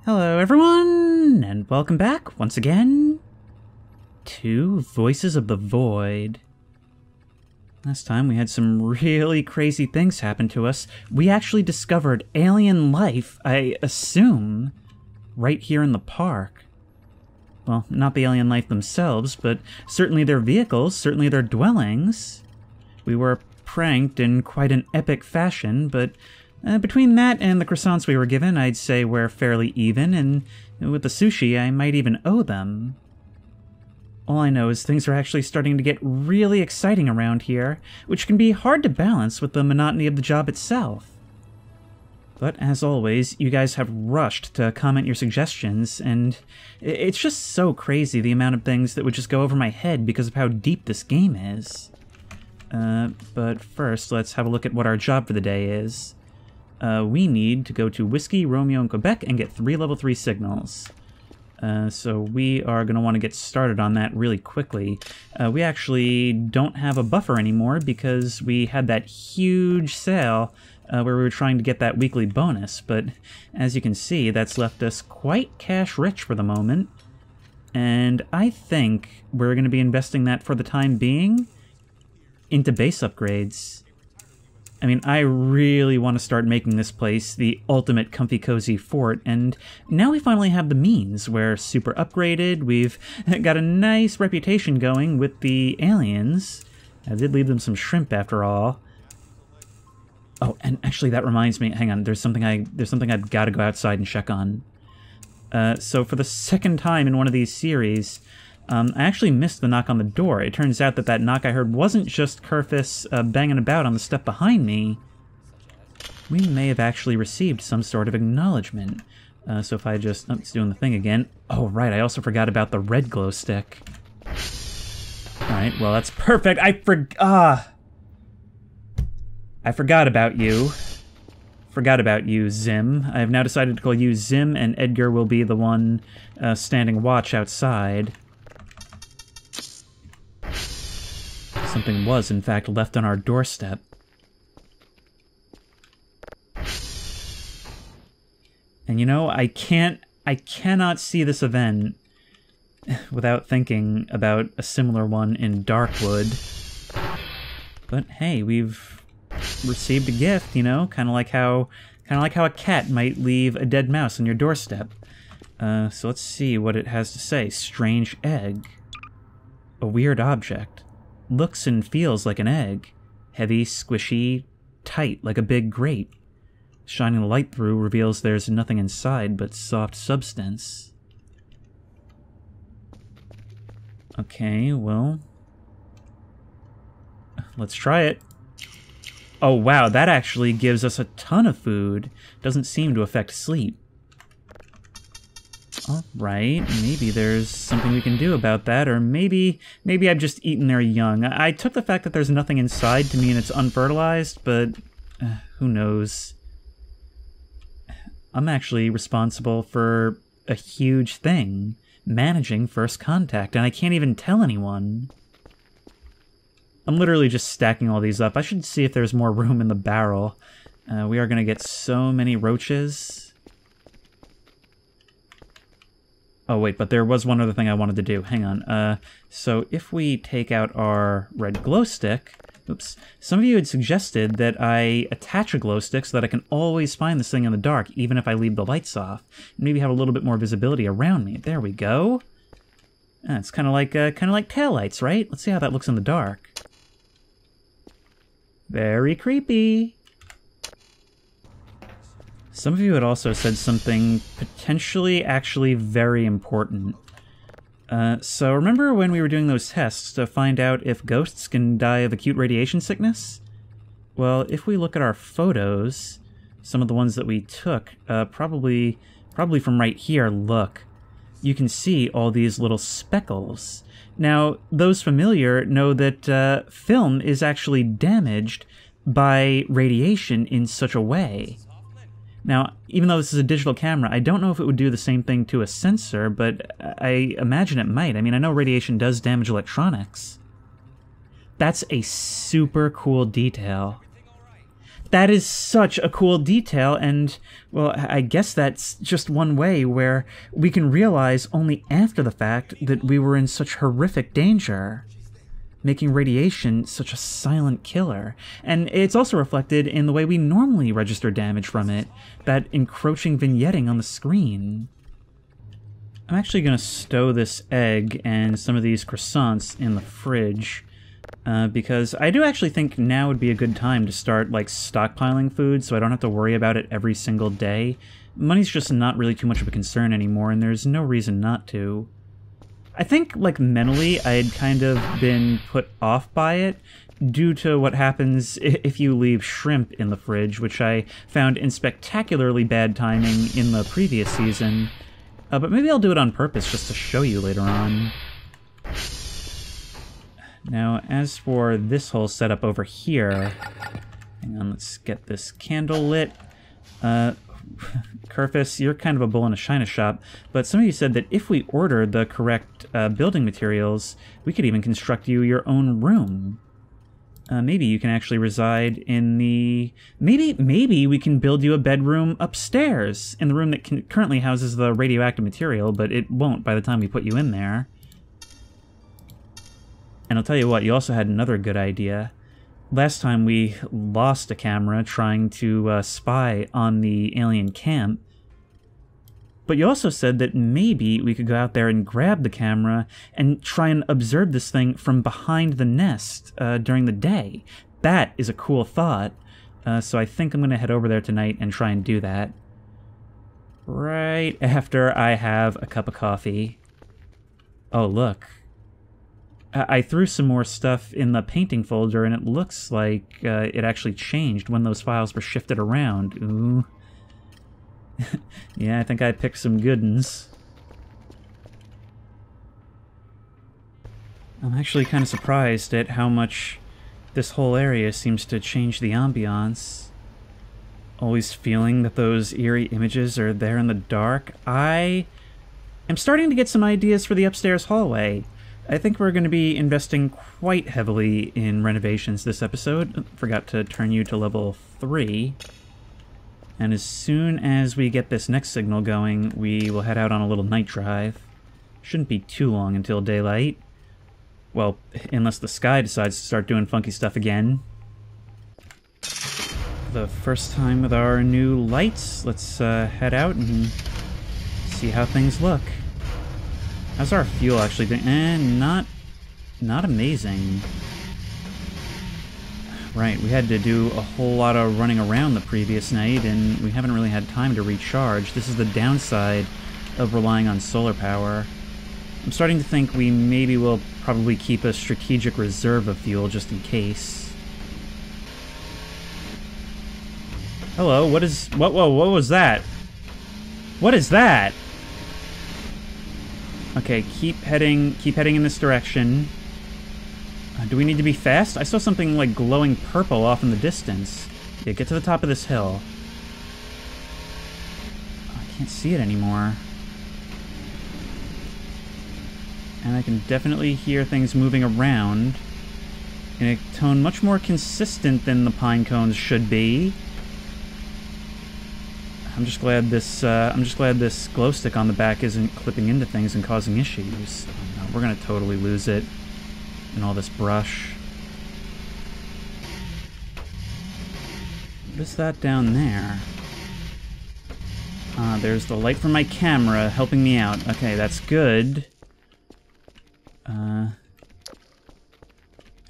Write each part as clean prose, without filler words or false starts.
Hello everyone, and welcome back once again to Voices of the Void. Last time we had some really crazy things happen to us. We actually discovered alien life, I assume, right here in the park. Well, not the alien life themselves, but certainly their vehicles, certainly their dwellings. We were pranked in quite an epic fashion, but between that and the croissants we were given, I'd say we're fairly even, and with the sushi, I might even owe them. All I know is things are actually starting to get really exciting around here, which can be hard to balance with the monotony of the job itself. But as always, you guys have rushed to comment your suggestions, and it's just so crazy the amount of things that would just go over my head because of how deep this game is. But first, let's have a look at what our job for the day is. We need to go to Whiskey, Romeo, and Quebec and get 3 level 3 signals. So we are going to want to get started on that really quickly. We actually don't have a buffer anymore because we had that huge sale where we were trying to get that weekly bonus, but as you can see, that's left us quite cash rich for the moment. And I think we're going to be investing that for the time being into base upgrades. I mean, I really want to start making this place the ultimate comfy cozy fort, and now we finally have the means. We're super upgraded, we've got a nice reputation going with the aliens. I did leave them some shrimp after all. Oh, and actually that reminds me, hang on, there's something I've got to go outside and check on. So for the second time in one of these series, I actually missed the knock on the door. It turns out that knock I heard wasn't just Kerfus banging about on the step behind me. We may have actually received some sort of acknowledgement. So if I just... Oh, it's doing the thing again. Oh, right, I also forgot about the red glow stick. Alright, well, that's perfect. I forgot about you. Forgot about you, Zim. I have now decided to call you Zim, and Edgar will be the one standing watch outside. Something was, in fact, left on our doorstep. And you know, I cannot see this event without thinking about a similar one in Darkwood. But hey, we've received a gift, you know, kind of like how a cat might leave a dead mouse on your doorstep. So let's see what it has to say. Strange egg. A weird object. Looks and feels like an egg. Heavy, squishy, tight like a big grape. Shining the light through reveals there's nothing inside but soft substance. Okay, well... let's try it. Oh wow, that actually gives us a ton of food. Doesn't seem to affect sleep. Alright, maybe there's something we can do about that, or maybe I've just eaten their young. I took the fact that there's nothing inside to mean it's unfertilized, but who knows. I'm actually responsible for a huge thing, managing first contact, and I can't even tell anyone. I'm literally just stacking all these up. I should see if there's more room in the barrel. We are going to get so many roaches. Oh wait, but there was one other thing I wanted to do. Hang on. So if we take out our red glow stick... Oops. Some of you had suggested that I attach a glow stick so that I can always find this thing in the dark, even if I leave the lights off. And maybe have a little bit more visibility around me. There we go. It's kind of like taillights, right? Let's see how that looks in the dark. Very creepy. Some of you had also said something potentially actually very important. So remember when we were doing those tests to find out if ghosts can die of acute radiation sickness? Well, if we look at our photos, some of the ones that we took, probably from right here, look. You can see all these little speckles. Now, those familiar know that film is actually damaged by radiation in such a way. Now, even though this is a digital camera, I don't know if it would do the same thing to a sensor, but I imagine it might. I mean, I know radiation does damage electronics. That's a super cool detail. That is such a cool detail, and, well, I guess that's just one way where we can realize only after the fact that we were in such horrific danger, making radiation such a silent killer. And it's also reflected in the way we normally register damage from it, that encroaching vignetting on the screen. I'm actually going to stow this egg and some of these croissants in the fridge, because I do actually think now would be a good time to start, like, stockpiling food so I don't have to worry about it every single day. Money's just not really too much of a concern anymore, and there's no reason not to. I think, like, mentally, I had kind of been put off by it due to what happens if you leave shrimp in the fridge, which I found in spectacularly bad timing in the previous season. But maybe I'll do it on purpose just to show you later on. Now, as for this whole setup over here... Hang on, let's get this candle lit. Kerfus, you're kind of a bull in a china shop, but some of you said that if we ordered the correct building materials, we could even construct you your own room. Maybe you can actually reside in the... Maybe we can build you a bedroom upstairs, in the room that currently houses the radioactive material, but it won't by the time we put you in there. And I'll tell you what, you also had another good idea. Last time we lost a camera trying to spy on the alien camp, but you also said that maybe we could go out there and grab the camera and try and observe this thing from behind the nest during the day. That is a cool thought, so I think I'm going to head over there tonight and try and do that. Right after I have a cup of coffee. Oh, look. I threw some more stuff in the painting folder, and it looks like it actually changed when those files were shifted around. Ooh. Yeah, I think I picked some good ones. I'm actually kind of surprised at how much this whole area seems to change the ambiance. Always feeling that those eerie images are there in the dark. I am starting to get some ideas for the upstairs hallway. I think we're going to be investing quite heavily in renovations this episode. Forgot to turn you to level 3. And as soon as we get this next signal going, we will head out on a little night drive. Shouldn't be too long until daylight. Well, unless the sky decides to start doing funky stuff again. The first time with our new lights, let's head out and see how things look. How's our fuel actually doing? Not amazing. Right, we had to do a whole lot of running around the previous night, and we haven't really had time to recharge. This is the downside of relying on solar power. I'm starting to think we maybe will probably keep a strategic reserve of fuel just in case. Hello, what was that? What is that? Okay, keep heading in this direction. Do we need to be fast? I saw something like glowing purple off in the distance. Yeah, get to the top of this hill. Oh, I can't see it anymore. And I can definitely hear things moving around in a tone much more consistent than the pine cones should be. I'm just glad this glow stick on the back isn't clipping into things and causing issues. Oh, no, we're gonna totally lose it in all this brush. What is that down there? Ah, there's the light from my camera helping me out. Okay, that's good.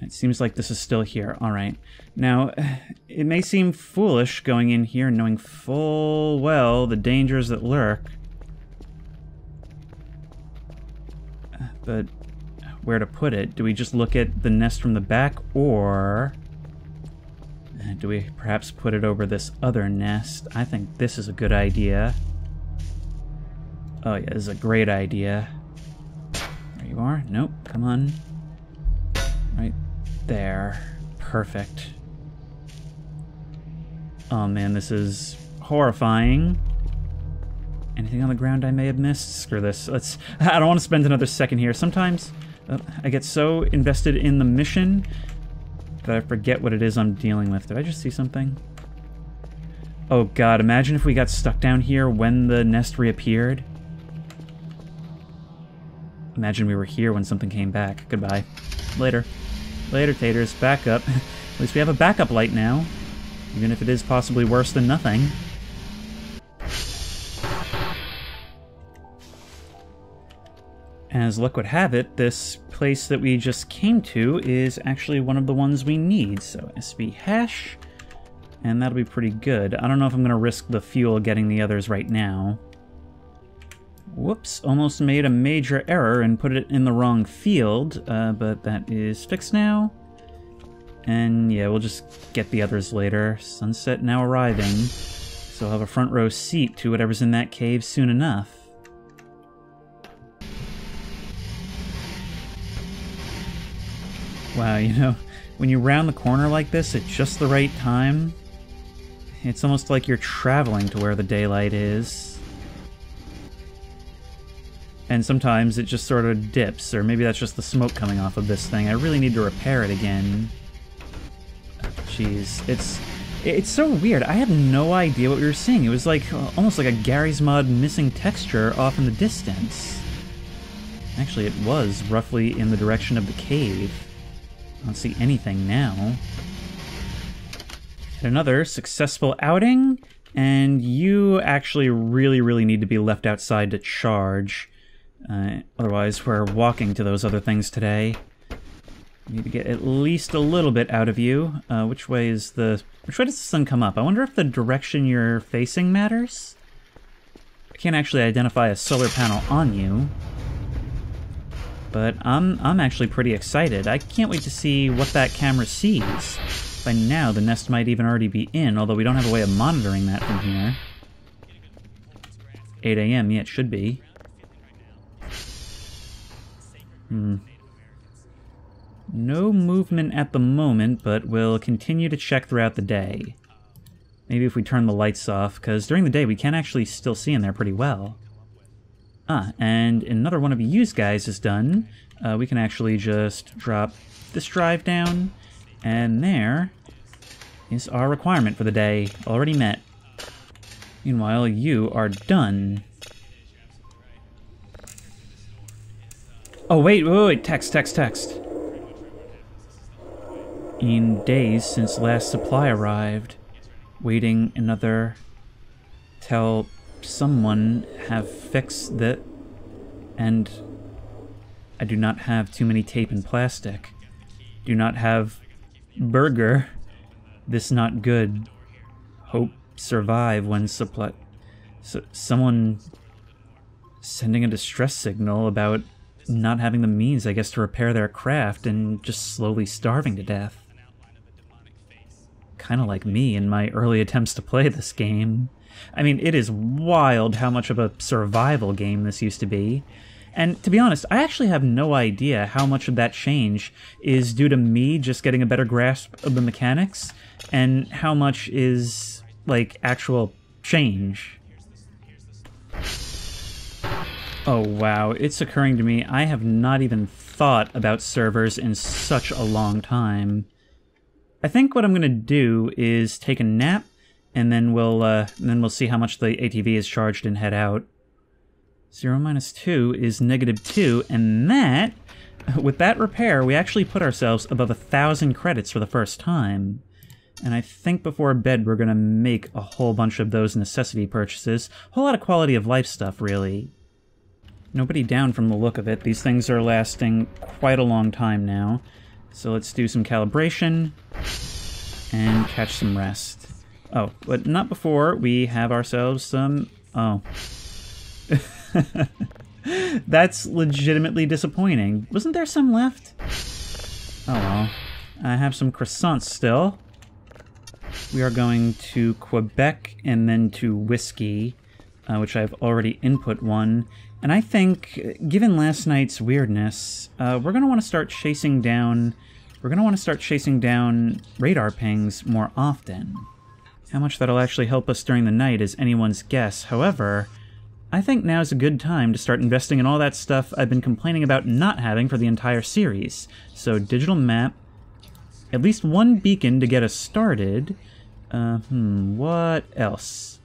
It seems like this is still here. Alright. Now, it may seem foolish going in here and knowing full well the dangers that lurk. But where to put it? Do we just look at the nest from the back, or do we perhaps put it over this other nest? I think this is a good idea. Oh yeah, this is a great idea. There you are. Nope, come on. Right there. Perfect. Oh man, this is horrifying. Anything on the ground I may have missed? Screw this. I don't want to spend another second here. Sometimes I get so invested in the mission that I forget what it is I'm dealing with. Did I just see something? Oh god, imagine if we got stuck down here when the nest reappeared. Imagine we were here when something came back. Goodbye. Later. Later, taters. Back up. At least we have a backup light now. Even if it is possibly worse than nothing. As luck would have it, this place that we just came to is actually one of the ones we need. So SB hash, and that'll be pretty good. I don't know if I'm going to risk the fuel getting the others right now. Whoops, almost made a major error and put it in the wrong field, but that is fixed now. And yeah, we'll just get the others later. Sunset now arriving, so I'll have a front row seat to whatever's in that cave soon enough. Wow, you know, when you round the corner like this at just the right time, it's almost like you're traveling to where the daylight is. And sometimes it just sort of dips, or maybe that's just the smoke coming off of this thing. I really need to repair it again. Jeez, it's so weird. I have no idea what we were seeing. It was like almost like a Gary's Mod missing texture off in the distance. Actually, it was roughly in the direction of the cave. I don't see anything now. Another successful outing, and you actually really need to be left outside to charge. Otherwise, we're walking to those other things today. Need to get at least a little bit out of you. Which way does the sun come up? I wonder if the direction you're facing matters? I can't actually identify a solar panel on you. But I'm actually pretty excited. I can't wait to see what that camera sees. By now, the nest might even already be in, although we don't have a way of monitoring that from here. 8 a.m., yeah, it should be. No movement at the moment, but we'll continue to check throughout the day. Maybe if we turn the lights off, because during the day we can actually still see in there pretty well. And another one of you guys is done. We can actually just drop this drive down, and there is our requirement for the day, already met. Meanwhile, you are done. Oh, wait, text. In days since last supply arrived, waiting another till someone have fixed that, and I do not have too many tape and plastic. Do not have burger. This not good. Hope survive when supply. So someone sending a distress signal about not having the means, I guess, to repair their craft and just slowly starving to death. Kind of like me in my early attempts to play this game. I mean, it is wild how much of a survival game this used to be. And to be honest, I actually have no idea how much of that change is due to me just getting a better grasp of the mechanics, and how much is, like, actual change. Oh wow, it's occurring to me, I have not even thought about servers in such a long time. I think what I'm gonna do is take a nap, and then we'll see how much the ATV is charged and head out. 0 minus 2 is -2, and that, with that repair, we actually put ourselves above 1,000 credits for the first time. And I think before bed we're gonna make a whole bunch of those necessity purchases. A whole lot of quality of life stuff, really. Nobody down from the look of it. These things are lasting quite a long time now. So let's do some calibration and catch some rest. Oh, but not before we have ourselves some... Oh. That's legitimately disappointing. Wasn't there some left? Oh well. I have some croissants still. We are going to Quebec and then to whiskey, which I've already input one. And I think, given last night's weirdness, we're going to want to start chasing down... We're going to want to start chasing down radar pings more often. How much that'll actually help us during the night is anyone's guess. However, I think now's a good time to start investing in all that stuff I've been complaining about not having for the entire series. So, digital map, at least one beacon to get us started, What else?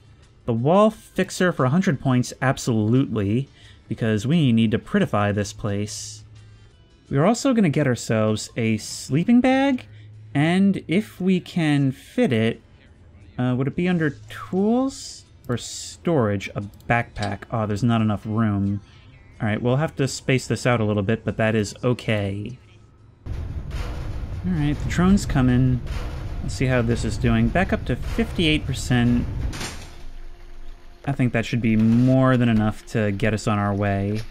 The wall fixer for 100 points, absolutely, because we need to prettify this place. We're also going to get ourselves a sleeping bag, and if we can fit it, would it be under tools or storage? A backpack. Oh, there's not enough room. Alright, we'll have to space this out a little bit, but that is okay. Alright, the drone's coming. Let's see how this is doing. Back up to 58%. I think that should be more than enough to get us on our way.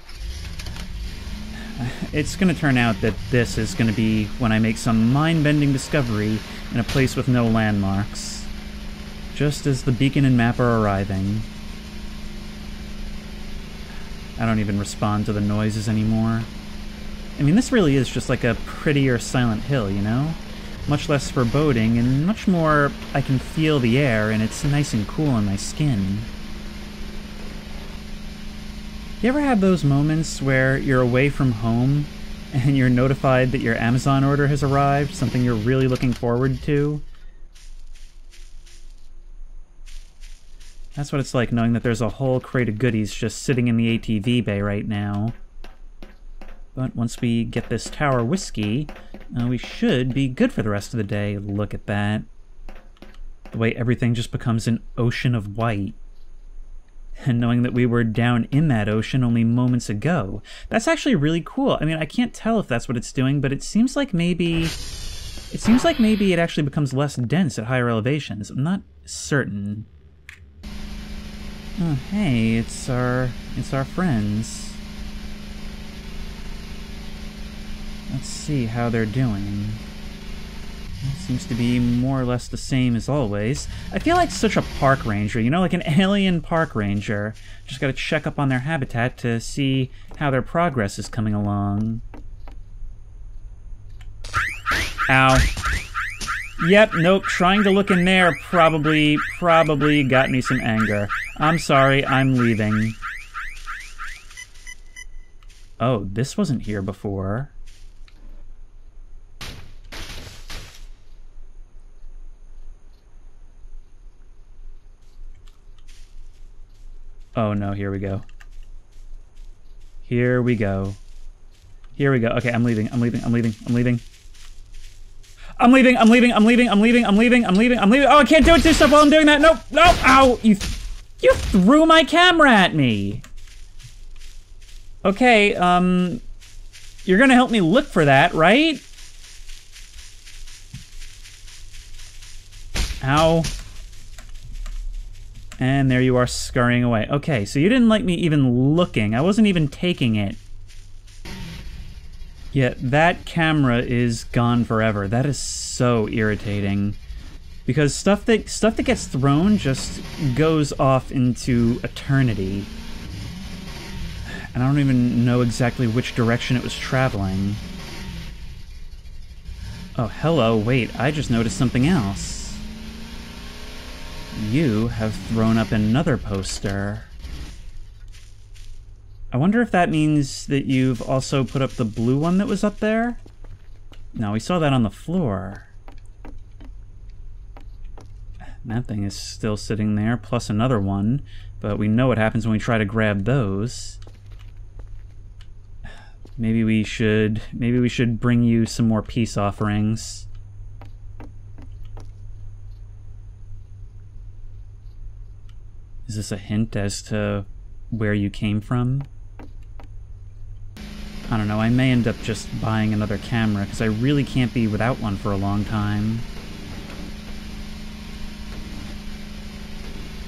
It's going to turn out that this is going to be when I make some mind-bending discovery in a place with no landmarks. Just as the beacon and map are arriving. I don't even respond to the noises anymore. I mean, this really is just like a prettier Silent Hill, you know? Much less foreboding, and much more I can feel the air, and it's nice and cool on my skin. You ever have those moments where you're away from home, and you're notified that your Amazon order has arrived, something you're really looking forward to? That's what it's like knowing that there's a whole crate of goodies just sitting in the ATV bay right now. But once we get this tower whiskey, we should be good for the rest of the day. Look at that. The way everything just becomes an ocean of white. And knowing that we were down in that ocean only moments ago. That's actually really cool. I mean, I can't tell if that's what it's doing, but it seems like maybe... it actually becomes less dense at higher elevations. I'm not certain. Oh, hey, it's our friends. Let's see how they're doing. It seems to be more or less the same as always. I feel like such a park ranger, you know, like an alien park ranger. Just gotta check up on their habitat to see how their progress is coming along. Ow. Yep, nope, trying to look in there probably got me some anger. I'm sorry, I'm leaving. Oh, this wasn't here before. Oh no, here we go. Here we go. Here we go. Okay, I'm leaving. I'm leaving. I'm leaving. I'm leaving. I'm leaving. I'm leaving. I'm leaving. I'm leaving. I'm leaving. I'm leaving. I'm leaving. Oh, I can't do stuff while I'm doing that. Nope. Nope. Ow. You threw my camera at me. Okay, you're gonna help me look for that, right? Ow. And there you are, scurrying away. Okay, so you didn't like me even looking. I wasn't even taking it. Yet that camera is gone forever. That is so irritating. Because stuff that gets thrown just goes off into eternity. And I don't even know exactly which direction it was traveling. Oh, hello, wait, I just noticed something else. You have thrown up another poster. I wonder if that means that you've also put up the blue one that was up there? No, we saw that on the floor. That thing is still sitting there, plus another one, but we know what happens when we try to grab those. Maybe we should bring you some more peace offerings. Is this a hint as to where you came from? I don't know, I may end up just buying another camera, because I really can't be without one for a long time.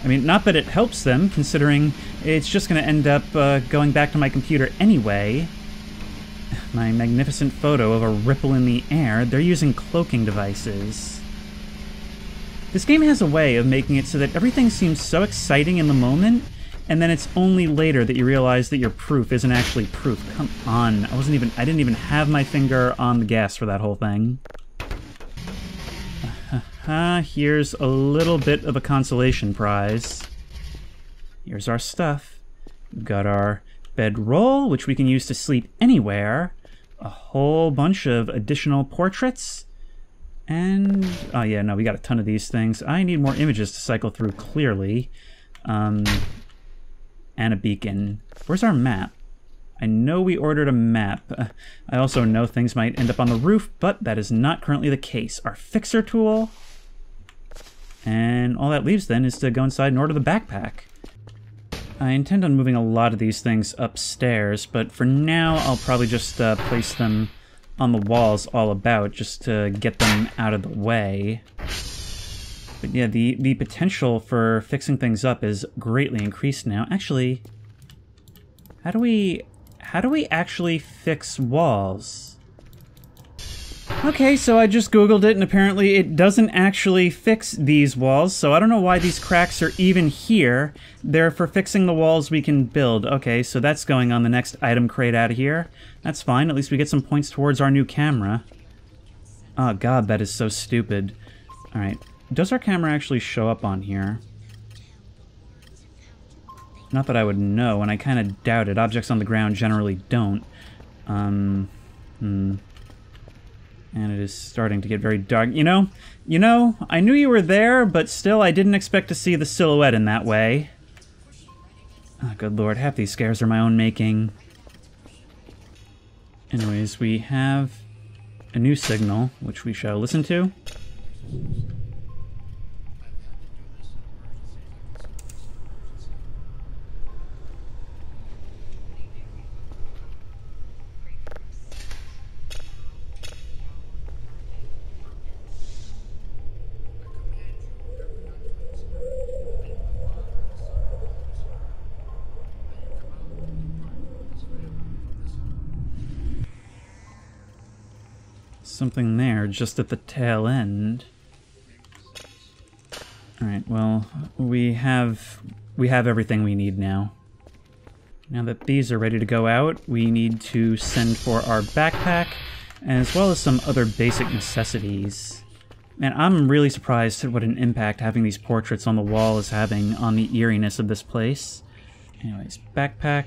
I mean, not that it helps them, considering it's just going to end up going back to my computer anyway. My magnificent photo of a ripple in the air, they're using cloaking devices. This game has a way of making it so that everything seems so exciting in the moment, and then it's only later that you realize that your proof isn't actually proof. Come on, I didn't even have my finger on the gas for that whole thing. Here's a little bit of a consolation prize. Here's our stuff. We've got our bedroll, which we can use to sleep anywhere. A whole bunch of additional portraits. And, oh yeah, no, we got a ton of these things. I need more images to cycle through clearly. And a beacon. Where's our map? I know we ordered a map. I also know things might end up on the roof, but that is not currently the case. Our fixer tool. And all that leaves then is to go inside and order the backpack. I intend on moving a lot of these things upstairs, but for now I'll probably just place them on the walls all about just to get them out of the way. But yeah, the potential for fixing things up is greatly increased now. Actually, how do we actually fix walls? Okay, so I just Googled it, and apparently it doesn't actually fix these walls, so I don't know why these cracks are even here. They're for fixing the walls we can build. Okay, so that's going on the next item crate out of here. That's fine, at least we get some points towards our new camera. Oh god, that is so stupid. Alright, does our camera actually show up on here? Not that I would know, and I kind of doubt it. Objects on the ground generally don't. And it is starting to get very dark. You know, I knew you were there, but still I didn't expect to see the silhouette in that way. Oh, good lord, half these scares are my own making. Anyways, we have a new signal, which we shall listen to. Something there just at the tail end. Alright, well, we have everything we need now. Now that these are ready to go out, we need to send for our backpack, as well as some other basic necessities. Man, I'm really surprised at what an impact having these portraits on the wall is having on the eeriness of this place. Anyways, backpack,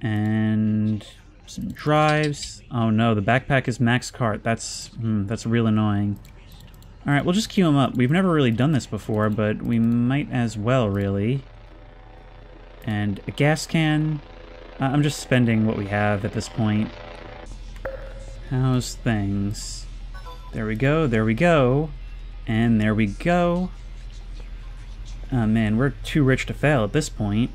and some drives. Oh no, the backpack is max cart. That's real annoying. Alright, we'll just queue them up. We've never really done this before, but we might as well, really. And a gas can. I'm just spending what we have at this point. How's things? There we go, there we go. And there we go. Oh man, we're too rich to fail at this point.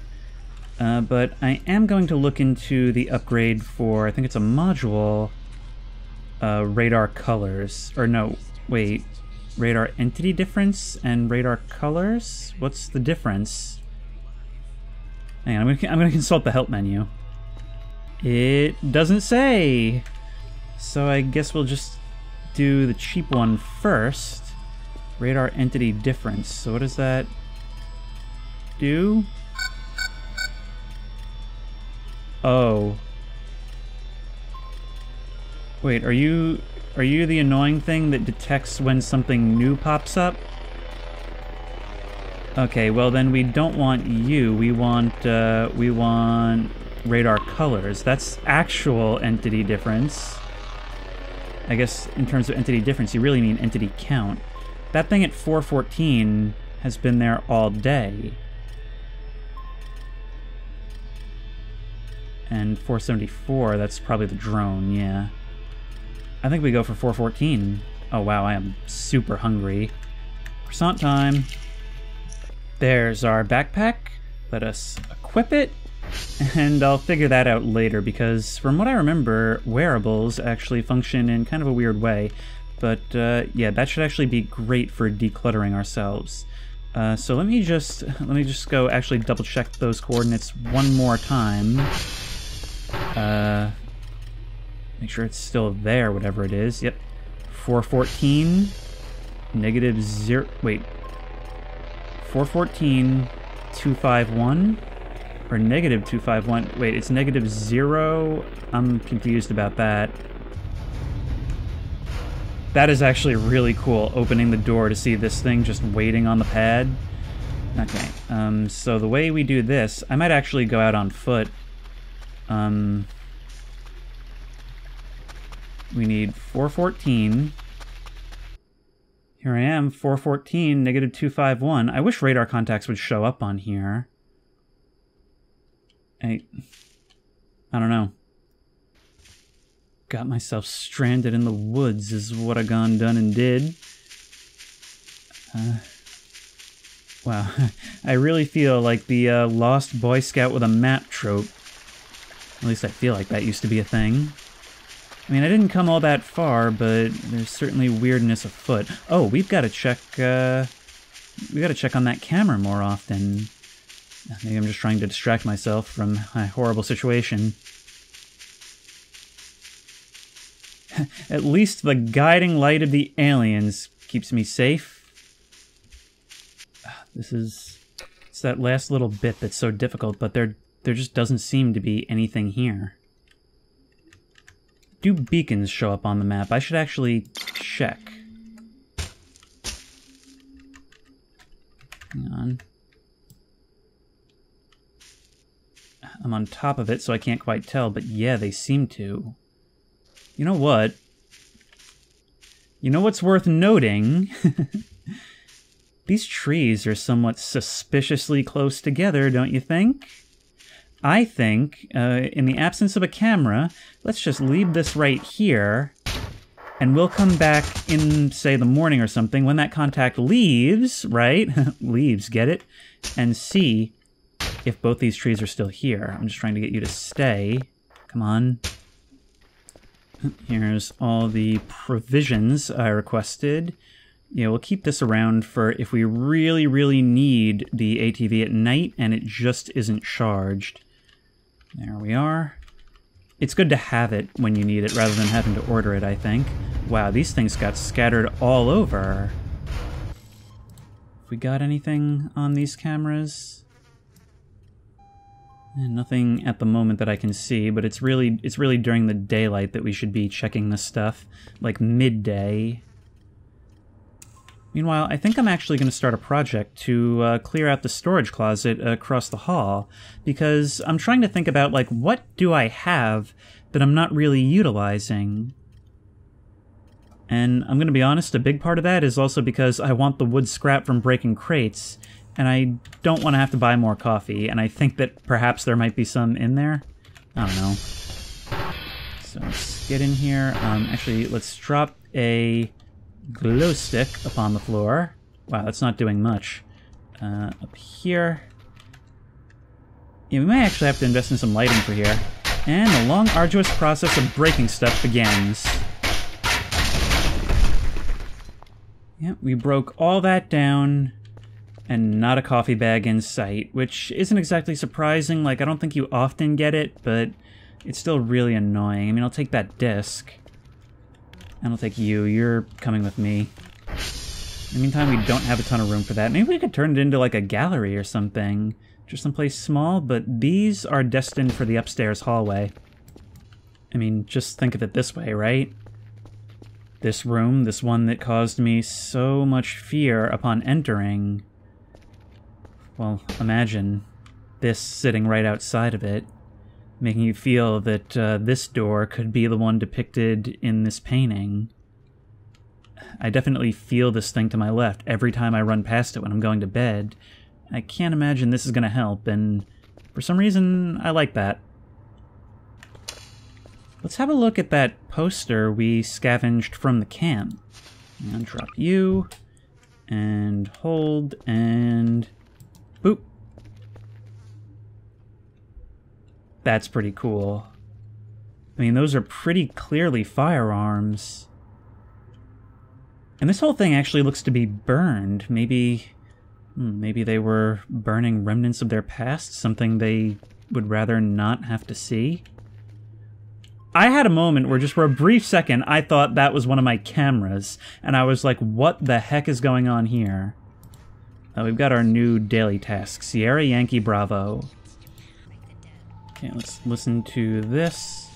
But I am going to look into the upgrade for, I think it's a module, radar colors. Or no, wait. Radar entity difference and radar colors? What's the difference? Hang on, I'm gonna consult the help menu. It doesn't say! So I guess we'll just do the cheap one first. Radar entity difference. So what does that do? Oh. Wait, are you the annoying thing that detects when something new pops up? Okay, well then we don't want you. We want radar colors. That's actual entity difference. I guess in terms of entity difference, you really mean entity count. That thing at 414 has been there all day. And 474, that's probably the drone, yeah. I think we go for 414. Oh wow, I am super hungry. Croissant time. There's our backpack. Let us equip it. And I'll figure that out later, because from what I remember, wearables actually function in kind of a weird way. But yeah, that should actually be great for decluttering ourselves. So let me just go actually double check those coordinates one more time. Make sure it's still there, whatever it is. Yep. 414, negative 0, wait. 414, 251, or negative 251. Wait, it's negative 0. I'm confused about that. That is actually really cool, opening the door to see this thing just waiting on the pad. Okay, so the way we do this, I might actually go out on foot. We need 414, Here I am, 414, negative 251. I wish radar contacts would show up on here. I don't know. Got myself stranded in the woods is what I done and did. Wow, I really feel like the Lost Boy Scout with a map trope. At least I feel like that used to be a thing. I mean, I didn't come all that far, but there's certainly weirdness afoot. Oh, we've got to check, we got to check on that camera more often. Maybe I'm just trying to distract myself from a horrible situation. At least the guiding light of the aliens keeps me safe. It's that last little bit that's so difficult, but there just doesn't seem to be anything here. Do beacons show up on the map? I should actually check. Hang on. I'm on top of it, so I can't quite tell, but yeah, they seem to. You know what? You know what's worth noting? These trees are somewhat suspiciously close together, don't you think? I think, in the absence of a camera, let's just leave this right here, and we'll come back in, say, the morning or something, when that contact leaves, right? Leaves, get it? And see if both these trees are still here. I'm just trying to get you to stay. Come on. Here's all the provisions I requested. Yeah, we'll keep this around for if we really, really need the ATV at night and it just isn't charged. There we are. It's good to have it when you need it rather than having to order it, I think. Wow, these things got scattered all over. Have we got anything on these cameras? Nothing at the moment that I can see, but it's really during the daylight that we should be checking this stuff, like midday. Meanwhile, I think I'm actually going to start a project to clear out the storage closet across the hall, because I'm trying to think about, like, what do I have that I'm not really utilizing? And I'm going to be honest, a big part of that is also because I want the wood scrap from breaking crates, and I don't want to have to buy more coffee, and I think that perhaps there might be some in there. I don't know. So let's get in here. Actually, let's drop a glow stick upon the floor. Wow, that's not doing much. Up here. Yeah, we might actually have to invest in some lighting for here. And the long, arduous process of breaking stuff begins. Yep, we broke all that down, and not a coffee bag in sight, which isn't exactly surprising. Like, I don't think you often get it, but it's still really annoying. I mean, I'll take that disc. And I'll take you. You're coming with me. In the meantime, we don't have a ton of room for that. Maybe we could turn it into, like, a gallery or something. Just someplace small, but these are destined for the upstairs hallway. I mean, just think of it this way, right? This room, this one that caused me so much fear upon entering. Well, imagine this sitting right outside of it, making you feel that this door could be the one depicted in this painting. I definitely feel this thing to my left every time I run past it when I'm going to bed. I can't imagine this is going to help, and for some reason, I like that. Let's have a look at that poster we scavenged from the camp. And drop you, and hold, and boop. That's pretty cool. I mean, those are pretty clearly firearms. And this whole thing actually looks to be burned. Maybe they were burning remnants of their past, something they would rather not have to see. I had a moment where just for a brief second, I thought that was one of my cameras, and I was like, what the heck is going on here? We've got our new daily task, Sierra Yankee Bravo. Okay, let's listen to this.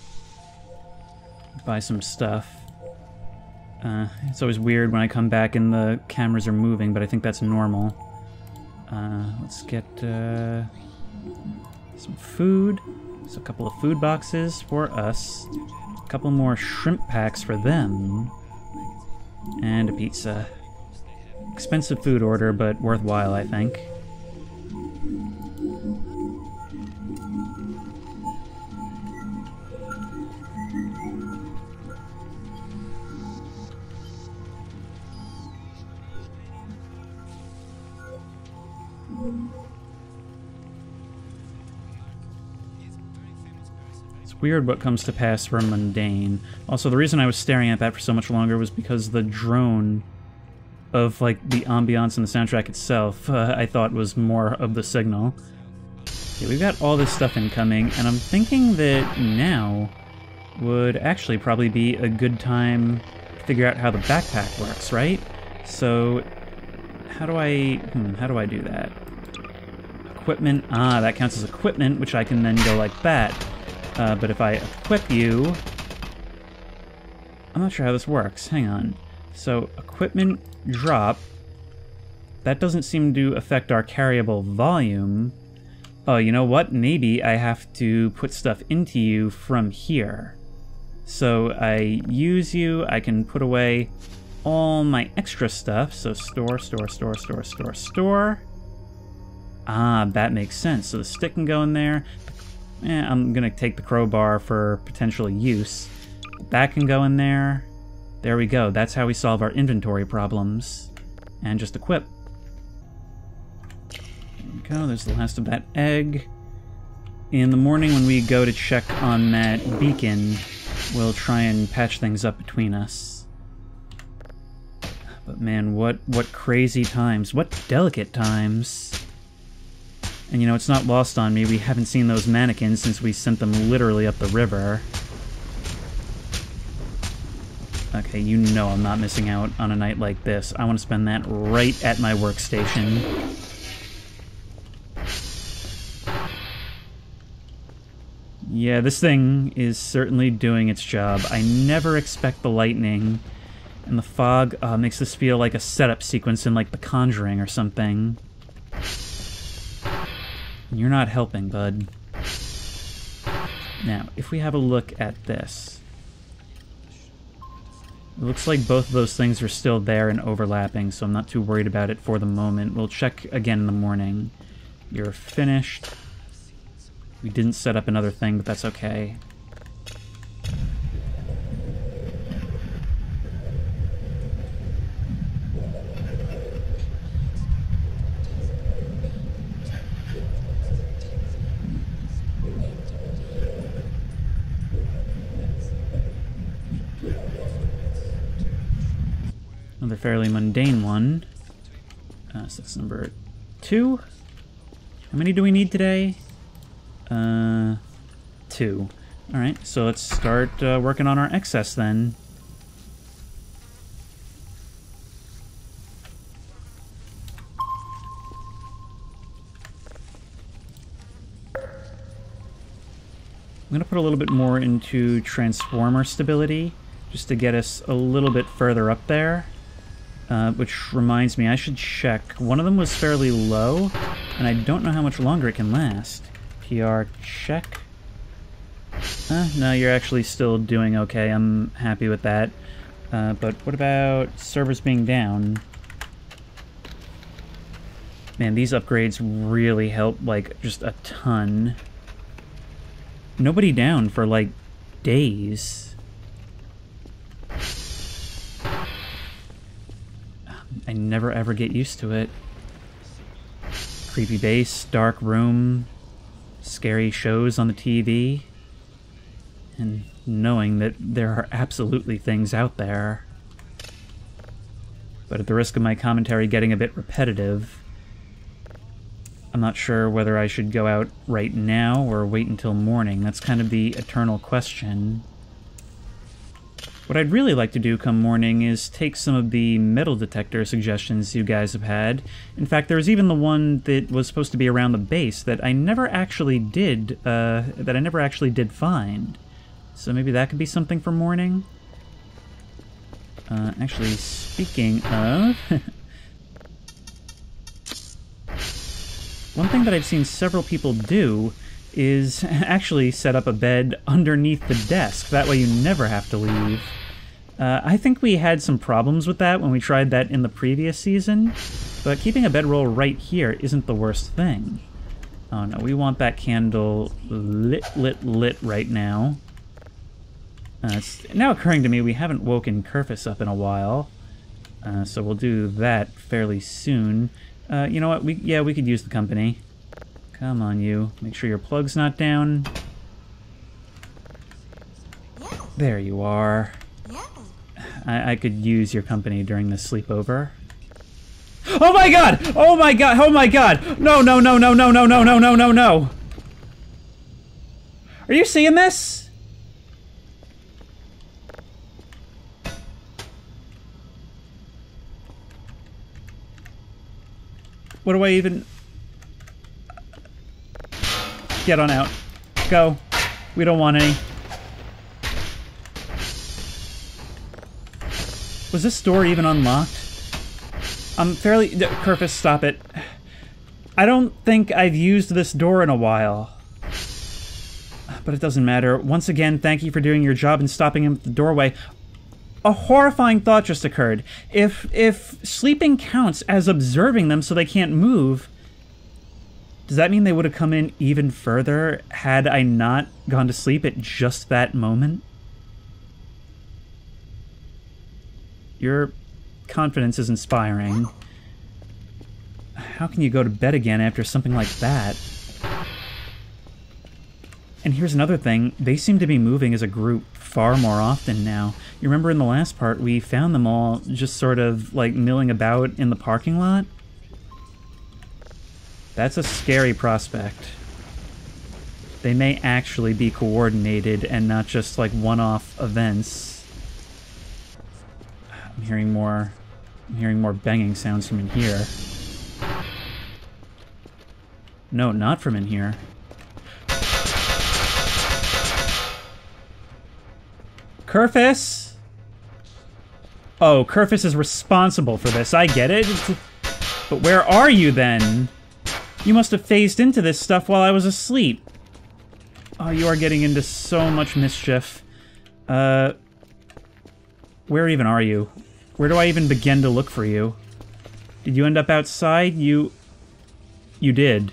Buy some stuff. It's always weird when I come back and the cameras are moving, but I think that's normal. Let's get some food. So a couple of food boxes for us. A couple more shrimp packs for them. And a pizza. Expensive food order, but worthwhile, I think. Weird what comes to pass for mundane. Also, the reason I was staring at that for so much longer was because the drone of, like, the ambiance and the soundtrack itself, I thought was more of the signal. Okay, we've got all this stuff incoming, and I'm thinking that now would actually probably be a good time to figure out how the backpack works, right? So, how do I do that? Equipment, that counts as equipment, which I can then go like that. But if I equip you... I'm not sure how this works. Hang on. So, equipment drop. That doesn't seem to affect our carryable volume. Oh, you know what? Maybe I have to put stuff into you from here. So, I use you. I can put away all my extra stuff. So, store. That makes sense. So, the stick can go in there. I'm gonna take the crowbar for potential use. That can go in there. There we go. That's how we solve our inventory problems. And just equip. There we go. There's the last of that egg. In the morning when we go to check on that beacon, we'll try and patch things up between us. But man, what crazy times. What delicate times. And you know, it's not lost on me, we haven't seen those mannequins since we sent them literally up the river. Okay, you know I'm not missing out on a night like this. I want to spend that right at my workstation. Yeah, this thing is certainly doing its job. I never expect the lightning. And the fog makes this feel like a setup sequence in like The Conjuring or something. You're not helping, bud. Now, if we have a look at this... It looks like both of those things are still there and overlapping, so I'm not too worried about it for the moment. We'll check again in the morning. You're finished. We didn't set up another thing, but that's okay. Another fairly mundane one. So that's number 2. How many do we need today? 2. Alright, so let's start working on our excess then. I'm gonna put a little bit more into transformer stability, just to get us a little bit further up there. Which reminds me, I should check. One of them was fairly low, and I don't know how much longer it can last. PR check. No, you're actually still doing okay. I'm happy with that. But what about servers being down? Man, these upgrades really help, like, just a ton. Nobody down for, like, days. I never ever get used to it. Creepy bass, dark room, scary shows on the TV, and knowing that there are absolutely things out there. But at the risk of my commentary getting a bit repetitive, I'm not sure whether I should go out right now or wait until morning. That's kind of the eternal question. What I'd really like to do come morning is take some of the metal detector suggestions you guys have had. In fact, there was even the one that was supposed to be around the base that I never actually did, find. So maybe that could be something for morning? Actually, speaking of... one thing that I've seen several people do is actually set up a bed underneath the desk. That way you never have to leave. I think we had some problems with that when we tried that in the previous season, but keeping a bedroll right here isn't the worst thing. Oh no, we want that candle lit right now. It's now occurring to me we haven't woken Kerfus up in a while, so we'll do that fairly soon. You know what, we could use the company. Come on, you. Make sure your plug's not down. There you are. I could use your company during this sleepover. Oh my god! Oh my god! Oh my god! No, no, no, no, no, no, no, no, no, no, no! Are you seeing this? What do I even... Get on out. Go. We don't want any. Was this door even unlocked? I'm fairly... Kerfus, stop it. I don't think I've used this door in a while. But it doesn't matter. Once again, thank you for doing your job and stopping him at the doorway. A horrifying thought just occurred. If sleeping counts as observing them so they can't move, does that mean they would have come in even further had I not gone to sleep at just that moment? Your confidence is inspiring. How can you go to bed again after something like that? And here's another thing. They seem to be moving as a group far more often now. You remember in the last part, we found them all just sort of, like, milling about in the parking lot? That's a scary prospect. They may actually be coordinated and not just, like, one-off events. I'm hearing more banging sounds from in here. No, not from in here. Kerfus? Oh, Kerfus is responsible for this. I get it. But where are you then? You must have phased into this stuff while I was asleep. Oh, you are getting into so much mischief. Where even are you? Where do I even begin to look for you? Did you end up outside? You did.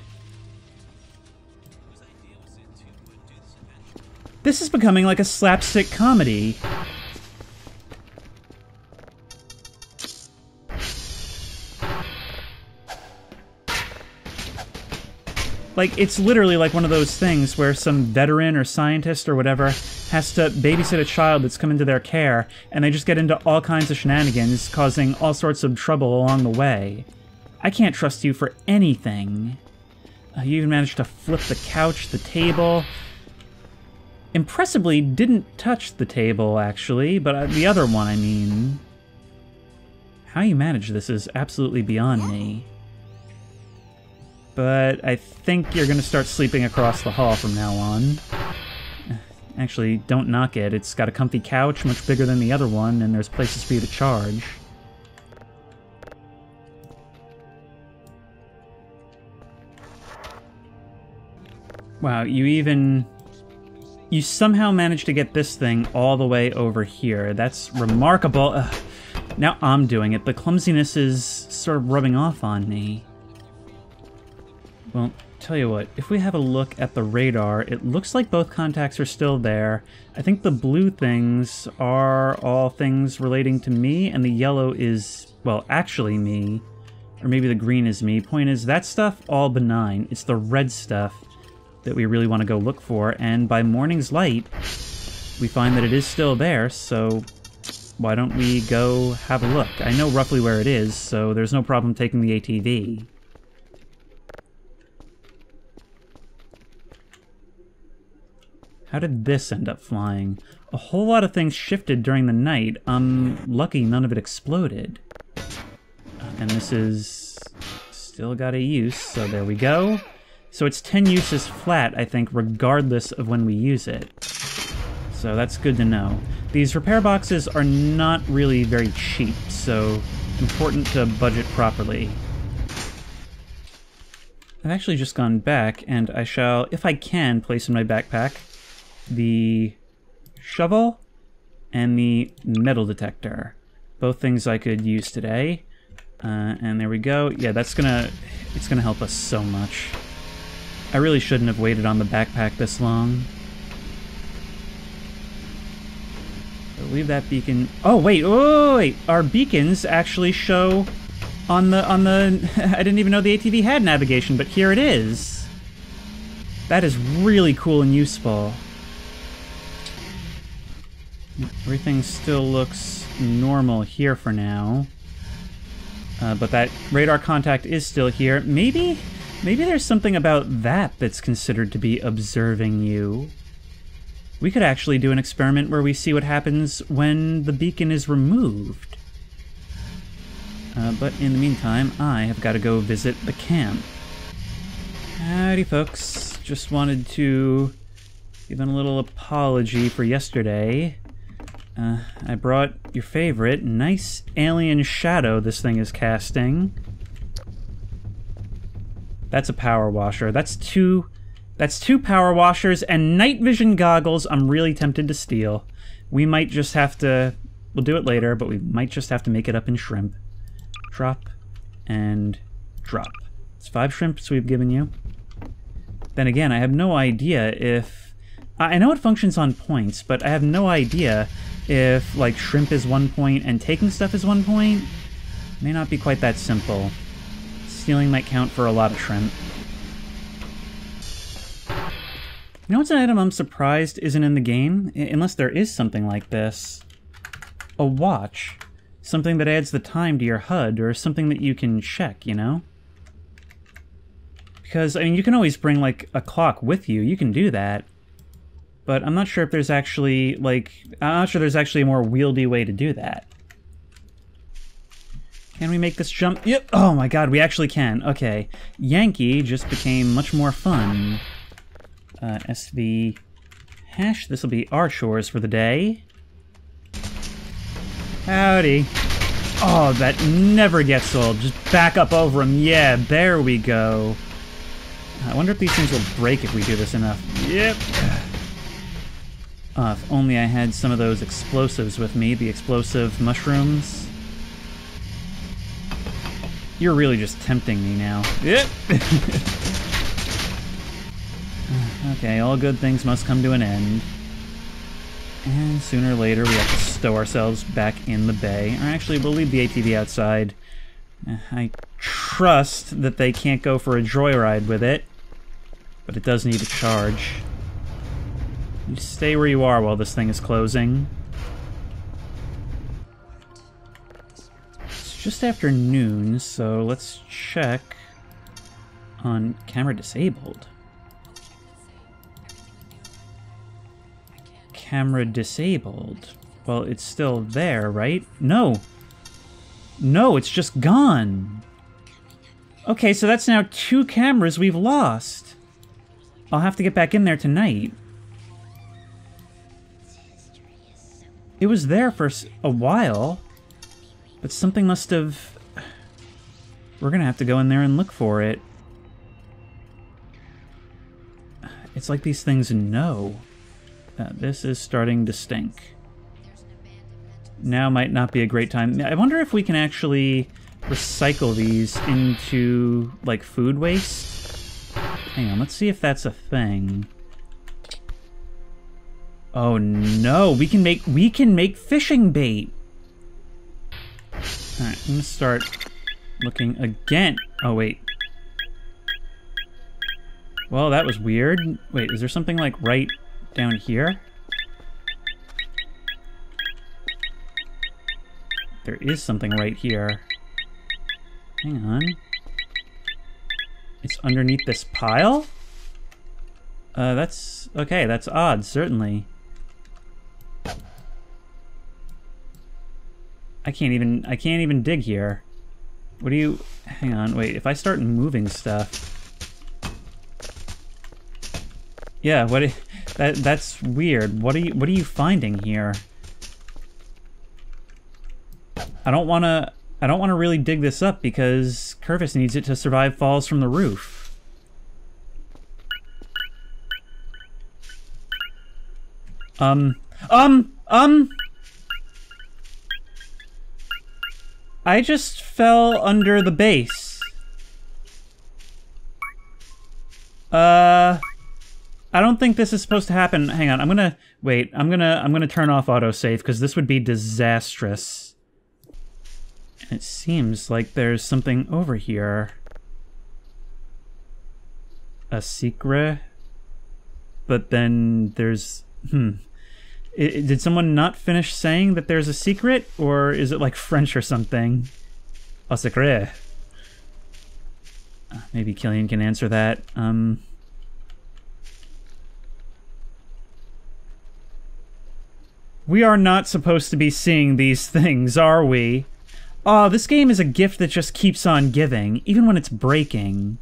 This is becoming like a slapstick comedy. Like, it's literally like one of those things where some veteran or scientist or whatever has to babysit a child that's come into their care, and they just get into all kinds of shenanigans, causing all sorts of trouble along the way. I can't trust you for anything. You even managed to flip the couch, the table. Impressively didn't touch the table, actually, but the other one, I mean. How you manage this is absolutely beyond me. But I think you're gonna start sleeping across the hall from now on. Actually, don't knock it. It's got a comfy couch, much bigger than the other one, and there's places for you to charge. Wow, you somehow managed to get this thing all the way over here. That's remarkable. Ugh. Now I'm doing it. The clumsiness is sort of rubbing off on me. Well, tell you what, if we have a look at the radar, it looks like both contacts are still there. I think the blue things are all things relating to me, and the yellow is, well, actually me. Or maybe the green is me. Point is, that stuff, all benign. It's the red stuff that we really want to go look for, and by morning's light, we find that it is still there, so why don't we go have a look? I know roughly where it is, so there's no problem taking the ATV. How did this end up flying? A whole lot of things shifted during the night. I'm lucky none of it exploded. And this is still got a use, so there we go. So it's 10 uses flat, I think, regardless of when we use it. So that's good to know. These repair boxes are not really very cheap, so important to budget properly. I've actually just gone back, and I shall, if I can, place in my backpack the shovel, and the metal detector. Both things I could use today. And there we go. Yeah, it's gonna help us so much. I really shouldn't have waited on the backpack this long. So leave that beacon. Oh wait, oh wait! Our beacons actually show on the I didn't even know the ATV had navigation, but here it is. That is really cool and useful. Everything still looks normal here for now. But that radar contact is still here. Maybe there's something about that that's considered to be observing you. We could actually do an experiment where we see what happens when the beacon is removed. But in the meantime, I have got to go visit the camp. Howdy, folks. Just wanted to give a little apology for yesterday. I brought your favorite, nice alien shadow this thing is casting. That's a power washer. That's two power washers and night vision goggles I'm really tempted to steal. We might just have to... We'll do it later, but we might just have to make it up in shrimp. Drop and drop. It's 5 shrimps we've given you. Then again, I have no idea if... I know it functions on points, but I have no idea if, like, shrimp is 1 point and taking stuff is 1 point. May not be quite that simple. Stealing might count for a lot of shrimp. You know what's an item I'm surprised isn't in the game? Unless there is something like this. A watch. Something that adds the time to your HUD, or something that you can check, you know? Because, I mean, you can always bring, like, a clock with you. You can do that. But I'm not sure if there's actually, like... I'm not sure there's actually a more wieldy way to do that. Can we make this jump? Yep! Oh my god, we actually can. Okay. Yankee just became much more fun. SV hash. This will be our chores for the day. Howdy. Oh, that never gets old. Just back up over him. Yeah, there we go. I wonder if these things will break if we do this enough. Yep. If only I had some of those explosives with me, the explosive mushrooms. You're really just tempting me now. Yep. Okay, all good things must come to an end. And sooner or later we have to stow ourselves back in the bay. Or actually, we'll leave the ATV outside. I trust that they can't go for a joyride with it. But it does need a charge. You stay where you are while this thing is closing. It's just after noon, so let's check on camera disabled. Camera disabled. Well, it's still there, right? No! No, it's just gone! Okay, so that's now 2 cameras we've lost. I'll have to get back in there tonight. It was there for a while, but something must have... We're gonna have to go in there and look for it. It's like these things know. This is starting to stink. Now might not be a great time. I wonder if we can actually recycle these into, like, food waste? Hang on, let's see if that's a thing. Oh no, we can make fishing bait! Alright, I'm gonna start looking again. Oh wait. Well, that was weird. Wait, is there something like right down here? There is something right here. Hang on. It's underneath this pile? That's... okay, that's odd, certainly. I can't even dig here. What do you... hang on, wait, if I start moving stuff... Yeah, that's weird. What are you finding here? I don't wanna really dig this up because Curvis needs it to survive falls from the roof. I just fell under the base. I don't think this is supposed to happen. Hang on, I'm gonna wait. I'm gonna turn off autosave because this would be disastrous. And it seems like there's something over here. A secret? But then there's... did someone not finish saying that there's a secret? Or is it like French or something? A secret. Maybe Killian can answer that. We are not supposed to be seeing these things, are we? Oh, this game is a gift that just keeps on giving, even when it's breaking.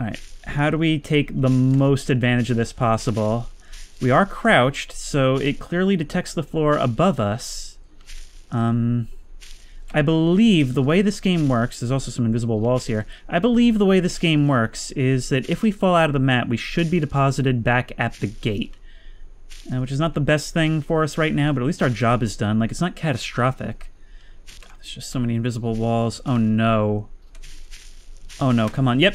Alright, how do we take the most advantage of this possible? We are crouched, so it clearly detects the floor above us. I believe the way this game works, there's also some invisible walls here. I believe the way this game works is that if we fall out of the map, we should be deposited back at the gate. Which is not the best thing for us right now, but at least our job is done. Like, it's not catastrophic. God, there's just so many invisible walls. Oh no. Oh no, come on. Yep.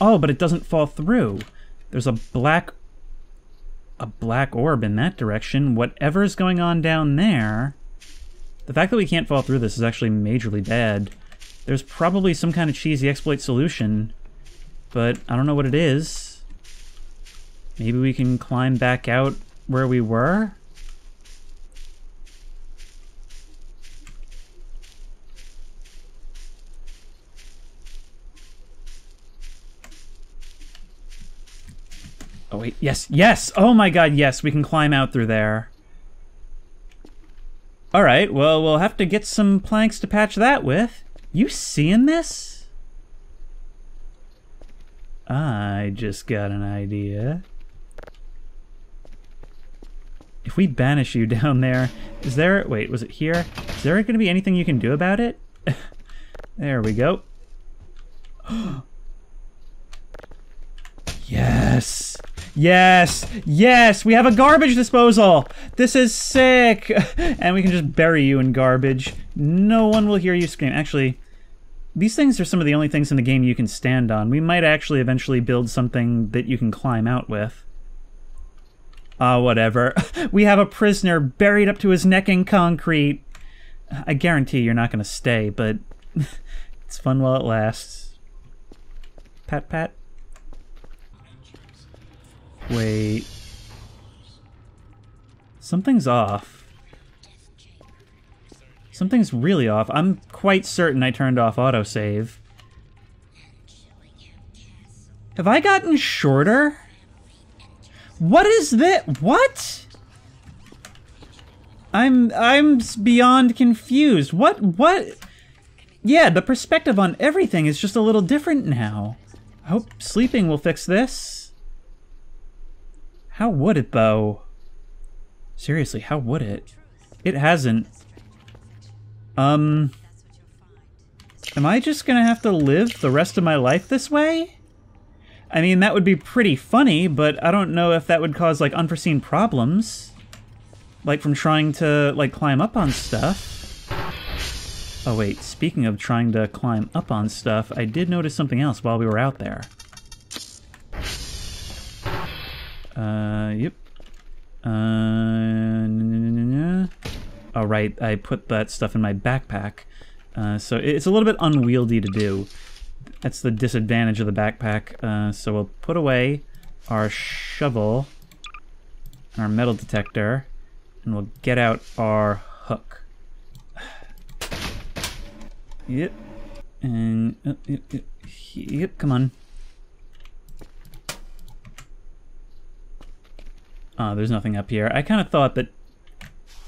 Oh, but it doesn't fall through. There's a black orb in that direction. Whatever's going on down there... The fact that we can't fall through this is actually majorly bad. There's probably some kind of cheesy exploit solution, but I don't know what it is. Maybe we can climb back out where we were? Oh wait, yes! Oh my god, yes, we can climb out through there. Alright, well, we'll have to get some planks to patch that with. You seeing this? I just got an idea. If we banish you down there, is there... Wait, was it here? Is there going to be anything you can do about it? There we go. Yes! Yes! We have a garbage disposal! This is sick! And we can just bury you in garbage. No one will hear you scream. Actually, these things are some of the only things in the game you can stand on. We might actually eventually build something that you can climb out with. Whatever. We have a prisoner buried up to his neck in concrete. I guarantee you're not going to stay, but it's fun while it lasts. Pat, pat. Wait. Something's off. Something's really off. I'm quite certain I turned off autosave. Have I gotten shorter? What is this? What? I'm beyond confused. What? Yeah, the perspective on everything is just a little different now. I hope sleeping will fix this. How would it, though? Seriously, how would it? It hasn't. Am I just gonna have to live the rest of my life this way? I mean, that would be pretty funny, but I don't know if that would cause, like, unforeseen problems. Like, from trying to, like, climb up on stuff. Oh, wait, speaking of trying to climb up on stuff, I did notice something else while we were out there. Yep. Oh, right, I put that stuff in my backpack. So it's a little bit unwieldy to do. That's the disadvantage of the backpack. So we'll put away our shovel and our metal detector, and we'll get out our hook. Yep. And... yep, come on. There's nothing up here. I kind of thought that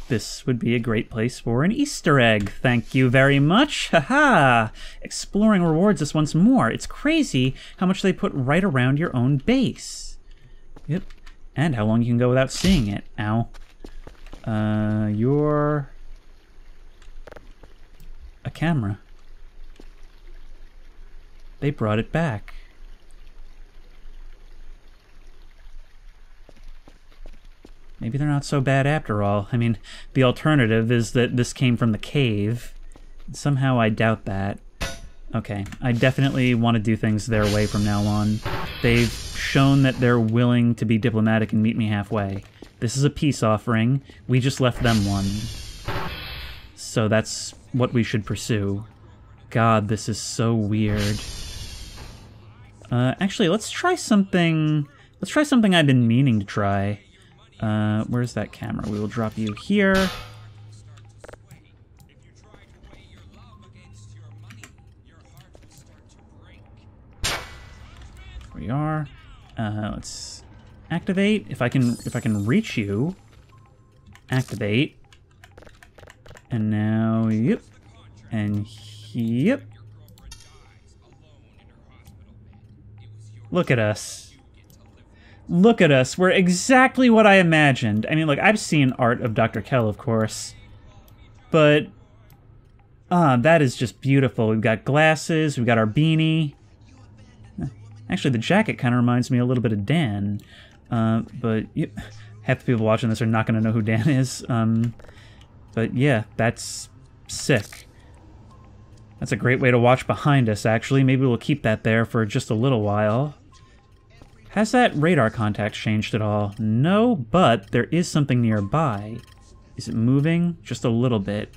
this would be a great place for an Easter egg. Thank you very much. Haha! Exploring rewards us once more. It's crazy how much they put right around your own base. Yep. And how long you can go without seeing it. Ow. You're... a camera. They brought it back. Maybe they're not so bad after all. I mean, the alternative is that this came from the cave. Somehow I doubt that. Okay, I definitely want to do things their way from now on. They've shown that they're willing to be diplomatic and meet me halfway. This is a peace offering. We just left them one. So that's what we should pursue. God, this is so weird. Actually, let's try something... Let's try something I've been meaning to try. Where's that camera? We will drop you here. Here we are. Let's activate. If I can reach you. Activate. And now, yep. And yep. Look at us. Look at us. We're exactly what I imagined. I mean, like, I've seen art of Dr. Kell, of course. But, that is just beautiful. We've got glasses. We've got our beanie. Actually, the jacket kind of reminds me a little bit of Dan. But, yep, half the people watching this are not going to know who Dan is. But, yeah, that's sick. That's a great way to watch behind us, actually. Maybe we'll keep that there for just a little while. Has that radar contact changed at all? No, but there is something nearby. Is it moving? Just a little bit.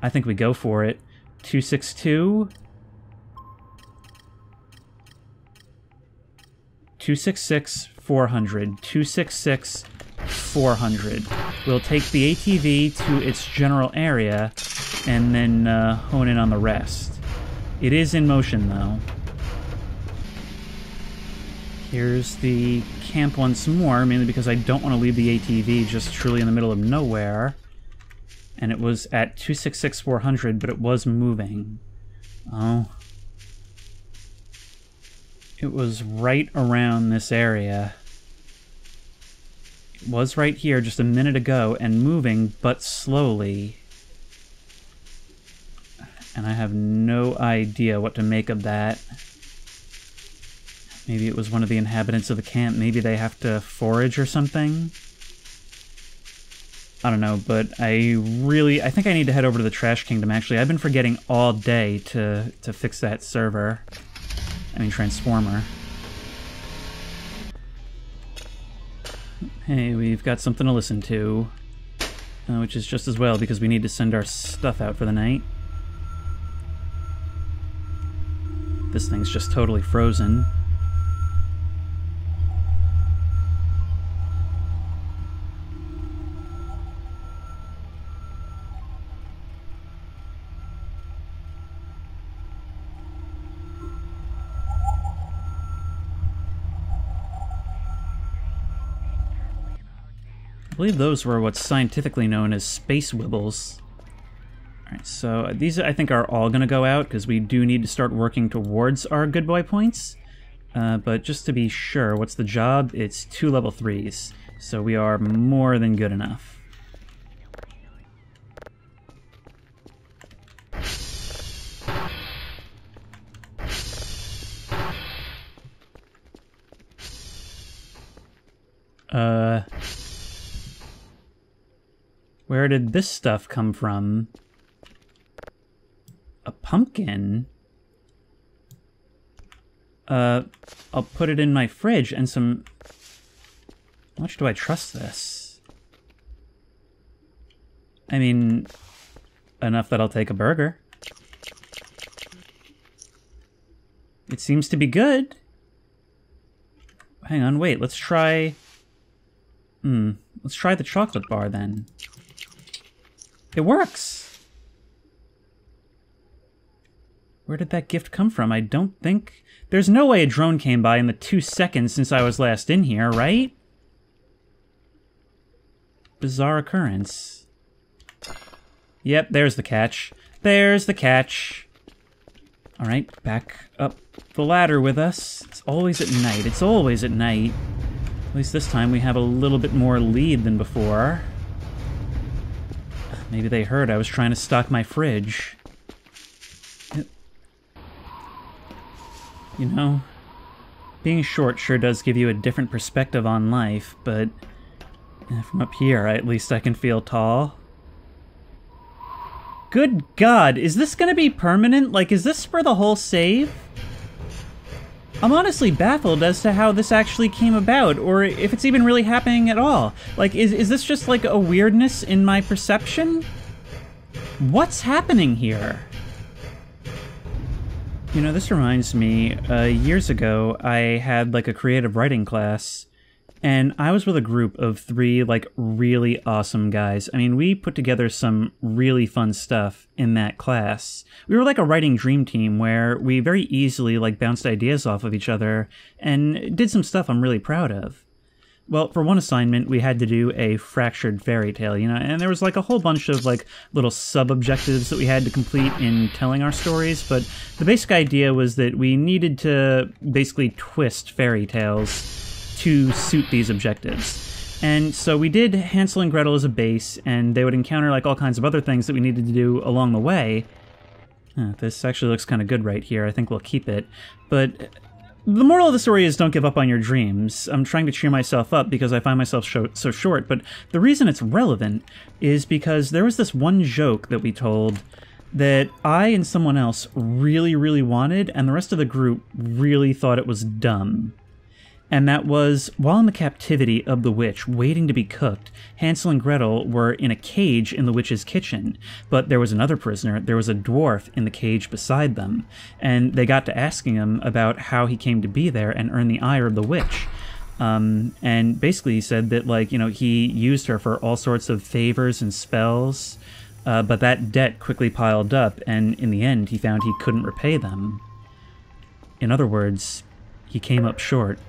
I think we go for it. 262. 266, 400. 266, 400. We'll take the ATV to its general area and then hone in on the rest. It is in motion, though. Here's the camp once more, mainly because I don't want to leave the ATV just truly in the middle of nowhere. And it was at 266, 400, but it was moving. Oh. It was right around this area. It was right here just a minute ago and moving, but slowly. And I have no idea what to make of that. Maybe it was one of the inhabitants of the camp. Maybe they have to forage or something. I don't know, but I think I need to head over to the Trash Kingdom, actually. I've been forgetting all day to fix that server. I mean, transformer. Hey, we've got something to listen to. Which is just as well, because we need to send our stuff out for the night. This thing's just totally frozen. I believe those were what's scientifically known as space wibbles. Alright, so these I think are all going to go out, because we do need to start working towards our good boy points. But just to be sure, what's the job? It's 2 level 3s, so we are more than good enough. Where did this stuff come from? A pumpkin? I'll put it in my fridge and some... How much do I trust this? I mean, enough that I'll take a burger. It seems to be good. Hang on, wait, let's try... let's try the chocolate bar then. It works! Where did that gift come from? I don't think... There's no way a drone came by in the 2 seconds since I was last in here, right? Bizarre occurrence. Yep, there's the catch. There's the catch. Alright, back up the ladder with us. It's always at night. It's always at night. At least this time we have a little bit more lead than before. Maybe they heard I was trying to stock my fridge. You know, Being short sure does give you a different perspective on life, but from up here, at least I can feel tall. Good God, is this gonna be permanent? Like, is this for the whole save? I'm honestly baffled as to how this actually came about, or if it's even really happening at all. Like, is this just like a weirdness in my perception? What's happening here? You know, this reminds me, years ago, I had like a creative writing class, and I was with a group of 3, like, really awesome guys. I mean, we put together some really fun stuff in that class. We were like a writing dream team where we very easily, like, bounced ideas off of each other and did some stuff I'm really proud of. Well, for one assignment, we had to do a fractured fairy tale, you know, and there was like a whole bunch of like little sub-objectives that we had to complete in telling our stories, but the basic idea was that we needed to basically twist fairy tales to suit these objectives. And so we did Hansel and Gretel as a base, and they would encounter like all kinds of other things that we needed to do along the way. This actually looks kind of good right here. I think we'll keep it. But the moral of the story is don't give up on your dreams. I'm trying to cheer myself up because I find myself so short, but the reason it's relevant is because there was this one joke that we told that I and someone else really, really wanted, and the rest of the group really thought it was dumb. And that was, while in the captivity of the witch, waiting to be cooked, Hansel and Gretel were in a cage in the witch's kitchen. But there was another prisoner, there was a dwarf in the cage beside them, and they got to asking him about how he came to be there and earn the ire of the witch. And basically he said that, like, you know, he used her for all sorts of favors and spells, but that debt quickly piled up, and in the end he found he couldn't repay them. In other words, he came up short.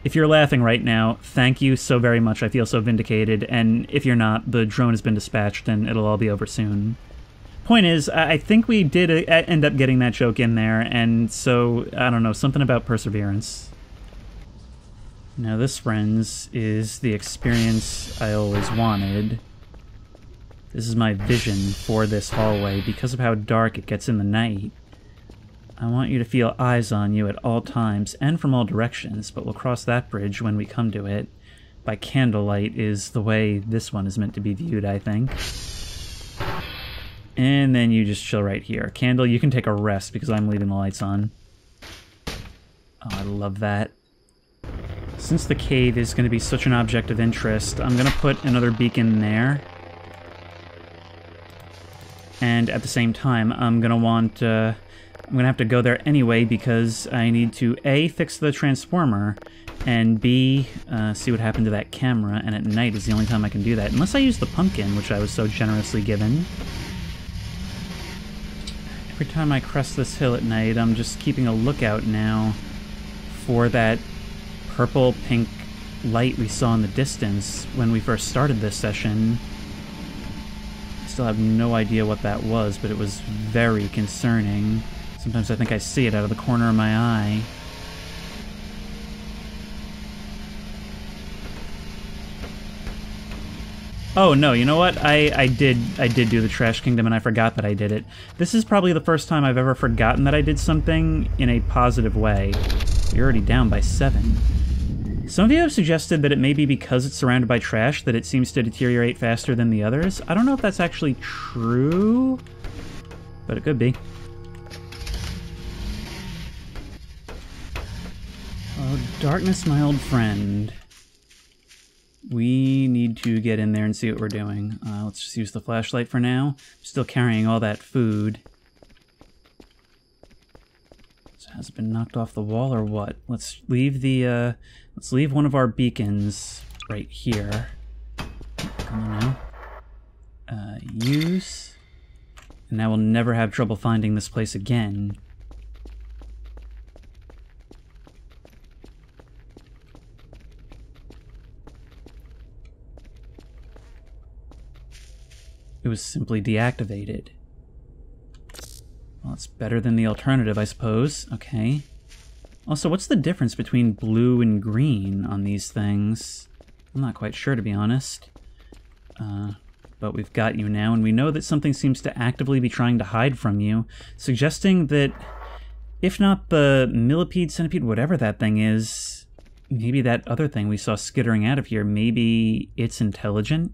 If you're laughing right now, thank you so very much. I feel so vindicated. And if you're not, the drone has been dispatched and it'll all be over soon. Point is, I think we did end up getting that joke in there, and so, I don't know, something about perseverance. Now this, friends, is the experience I always wanted. This is my vision for this hallway because of how dark it gets in the night. I want you to feel eyes on you at all times and from all directions, but we'll cross that bridge when we come to it. By candlelight is the way this one is meant to be viewed, I think. And then you just chill right here. Candle, you can take a rest because I'm leaving the lights on. Oh, I love that. Since the cave is going to be such an object of interest, I'm going to put another beacon there. And at the same time, I'm going to want... I'm going to have to go there anyway because I need to A, fix the transformer, and B, see what happened to that camera, and at night is the only time I can do that. Unless I use the pumpkin, which I was so generously given. Every time I crest this hill at night, I'm just keeping a lookout now for that purple-pink light we saw in the distance when we first started this session. I still have no idea what that was, but it was very concerning. Sometimes I think I see it out of the corner of my eye. Oh no, you know what? I did do the Trash Kingdom and I forgot that I did it. This is probably the first time I've ever forgotten that I did something in a positive way. You're already down by 7. Some of you have suggested that it may be because it's surrounded by trash that it seems to deteriorate faster than the others. I don't know if that's actually true, but it could be. Oh, darkness, my old friend. We need to get in there and see what we're doing. Let's just use the flashlight for now. I'm still carrying all that food. So has it been knocked off the wall or what? Let's leave the, let's leave one of our beacons right here. Come on now. Use. And now we'll never have trouble finding this place again. It was simply deactivated. Well, it's better than the alternative, I suppose. Okay. Also, what's the difference between blue and green on these things? I'm not quite sure, to be honest. But we've got you now, and we know that something seems to actively be trying to hide from you, suggesting that If not the millipede, centipede, whatever that thing is, maybe that other thing we saw skittering out of here, maybe it's intelligent?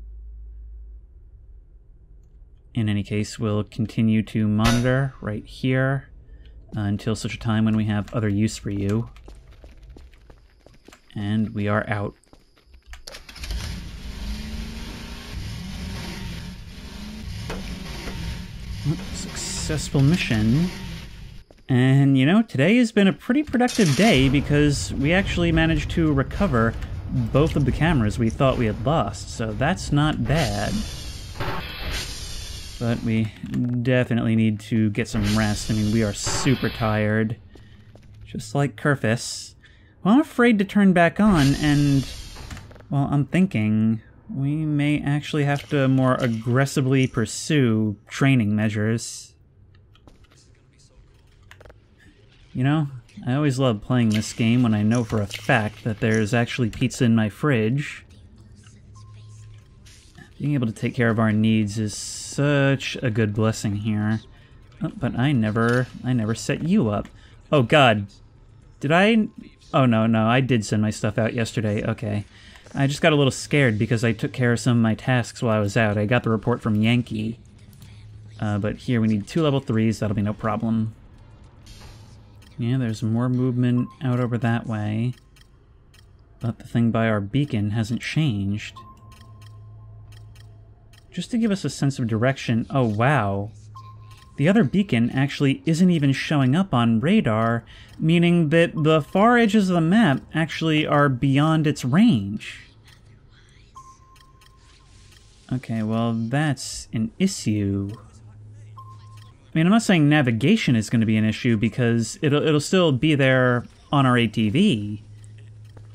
In any case, we'll continue to monitor right here until such a time when we have other use for you. And we are out. Successful mission. And, you know, today has been a pretty productive day because we actually managed to recover both of the cameras we thought we had lost, so that's not bad. But we definitely need to get some rest. I mean, we are super tired. Just like Kerfus. Well, I'm afraid to turn back on, and, well, I'm thinking we may actually have to more aggressively pursue training measures. You know, I always love playing this game when I know for a fact that there's actually pizza in my fridge. Being able to take care of our needs is such a good blessing here. Oh, but I never set you up. Oh god. Did I? Oh no, I did send my stuff out yesterday. Okay. I just got a little scared because I took care of some of my tasks while I was out. I got the report from Yankee. But here we need 2 level 3s, that'll be no problem. Yeah, there's more movement out over that way. But the thing by our beacon hasn't changed. Just to give us a sense of direction, oh wow. The other beacon actually isn't even showing up on radar, meaning that the far edges of the map actually are beyond its range. Okay, well that's an issue. I mean, I'm not saying navigation is going to be an issue because it'll still be there on our ATV,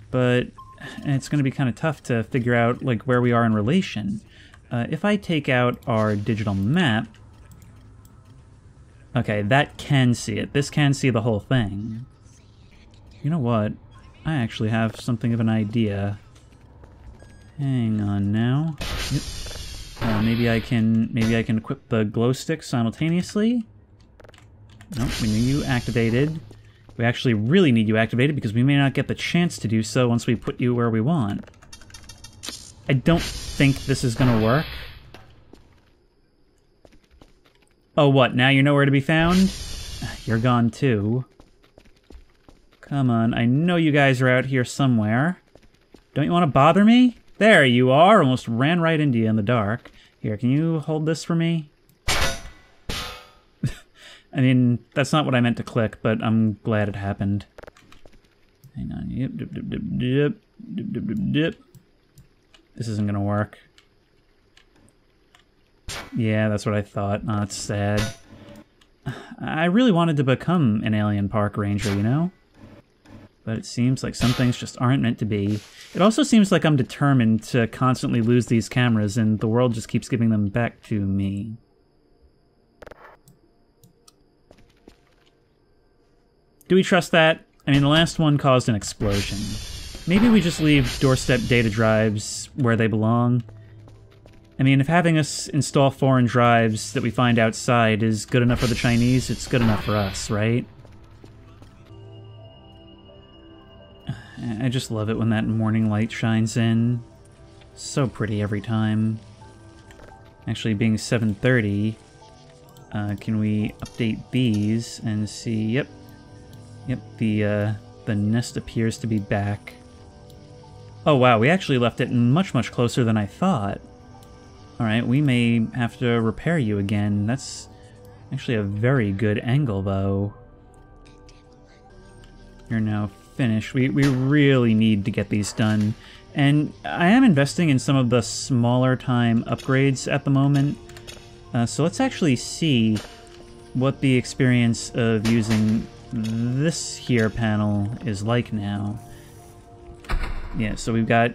but it's going to be kind of tough to figure out like where we are in relation. If I take out our digital map, okay, that can see it. This can see the whole thing. You know what? I actually have something of an idea. Hang on now. Yep. Maybe I can equip the glow stick simultaneously. Nope, we need you activated. We actually really need you activated because we may not get the chance to do so once we put you where we want. I don't think this is gonna work. Oh, what? Now you're nowhere to be found? You're gone too. Come on, I know you guys are out here somewhere. Don't you want to bother me? There you are! Almost ran right into you in the dark. Here, can you hold this for me? I mean, that's not what I meant to click, but I'm glad it happened. Hang on. Yep, dip, dip, dip, dip, dip, dip, dip, dip. This isn't gonna work. Yeah, that's what I thought. Oh, it's sad. I really wanted to become an alien park ranger, you know? But it seems like some things just aren't meant to be. It also seems like I'm determined to constantly lose these cameras, and the world just keeps giving them back to me. Do we trust that? I mean, the last one caused an explosion. Maybe we just leave doorstep data drives where they belong. I mean, if having us install foreign drives that we find outside is good enough for the Chinese, it's good enough for us, right? I just love it when that morning light shines in. So pretty every time. Actually, being 7:30, can we update these and see? Yep, the nest appears to be back. Oh wow, we actually left it much closer than I thought. All right, we may have to repair you again. That's actually a very good angle, though. You're now finished. We really need to get these done. And I am investing in some of the smaller time upgrades at the moment. So let's actually see what the experience of using this here panel is like now. Yeah, so we got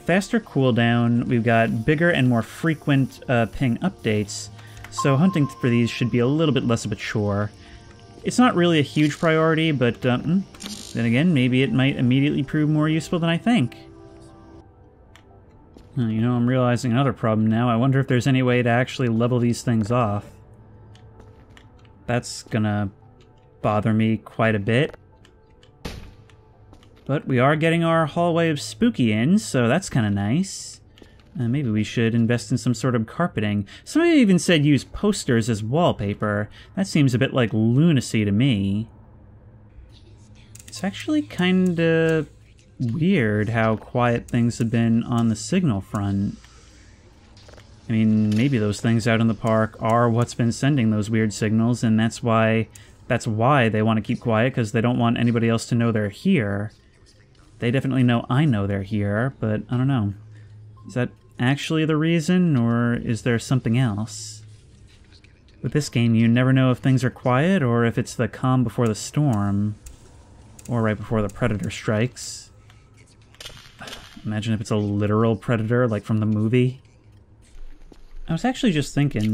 faster cooldown, we've got bigger and more frequent ping updates, so hunting for these should be a little bit less of a chore. It's not really a huge priority, but then again, maybe it might immediately prove more useful than I think. You know, I'm realizing another problem now. I wonder if there's any way to actually level these things off. That's gonna bother me quite a bit. But we are getting our hallway of spooky in, so that's kind of nice. Maybe we should invest in some sort of carpeting. Somebody even said use posters as wallpaper. That seems a bit like lunacy to me. It's actually kind of weird how quiet things have been on the signal front. I mean, maybe those things out in the park are what's been sending those weird signals, and that's why they want to keep quiet, because they don't want anybody else to know they're here. They definitely know I know they're here, but I don't know. Is that actually the reason, or is there something else? With this game, you never know if things are quiet or if it's the calm before the storm, or right before the predator strikes. Imagine if it's a literal predator, like from the movie. I was actually just thinking,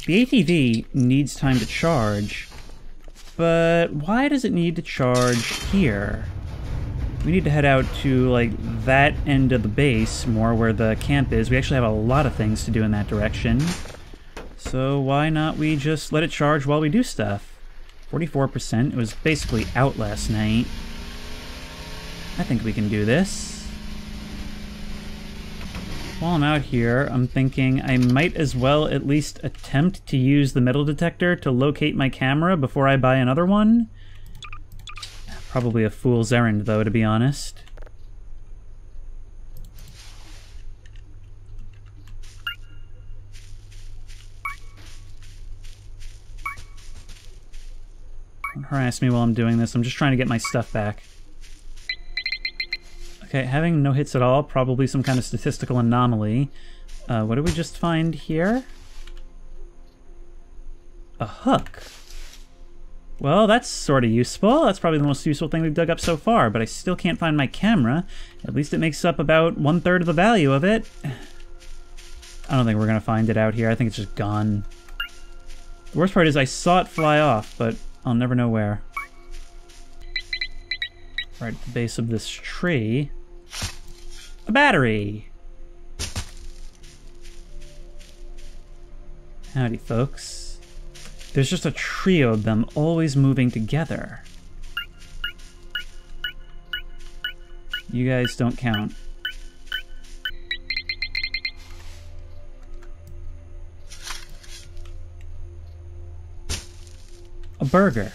the ATV needs time to charge, but why does it need to charge here? We need to head out to, like, that end of the base, more where the camp is. We actually have a lot of things to do in that direction. So why not we just let it charge while we do stuff? 44%. It was basically out last night. I think we can do this. While I'm out here, I'm thinking I might as well at least attempt to use the metal detector to locate my camera before I buy another one. Probably a fool's errand, though, to be honest. Don't harass me while I'm doing this. I'm just trying to get my stuff back. Okay, having no hits at all, probably some kind of statistical anomaly. What did we just find here? A hook. Well, that's sort of useful. That's probably the most useful thing we've dug up so far, but I still can't find my camera. At least it makes up about 1/3 of the value of it. I don't think we're gonna find it out here. I think it's just gone. The worst part is I saw it fly off, but I'll never know where. Right at the base of this tree. A battery! Howdy, folks. There's just a trio of them always moving together. You guys don't count. A burger.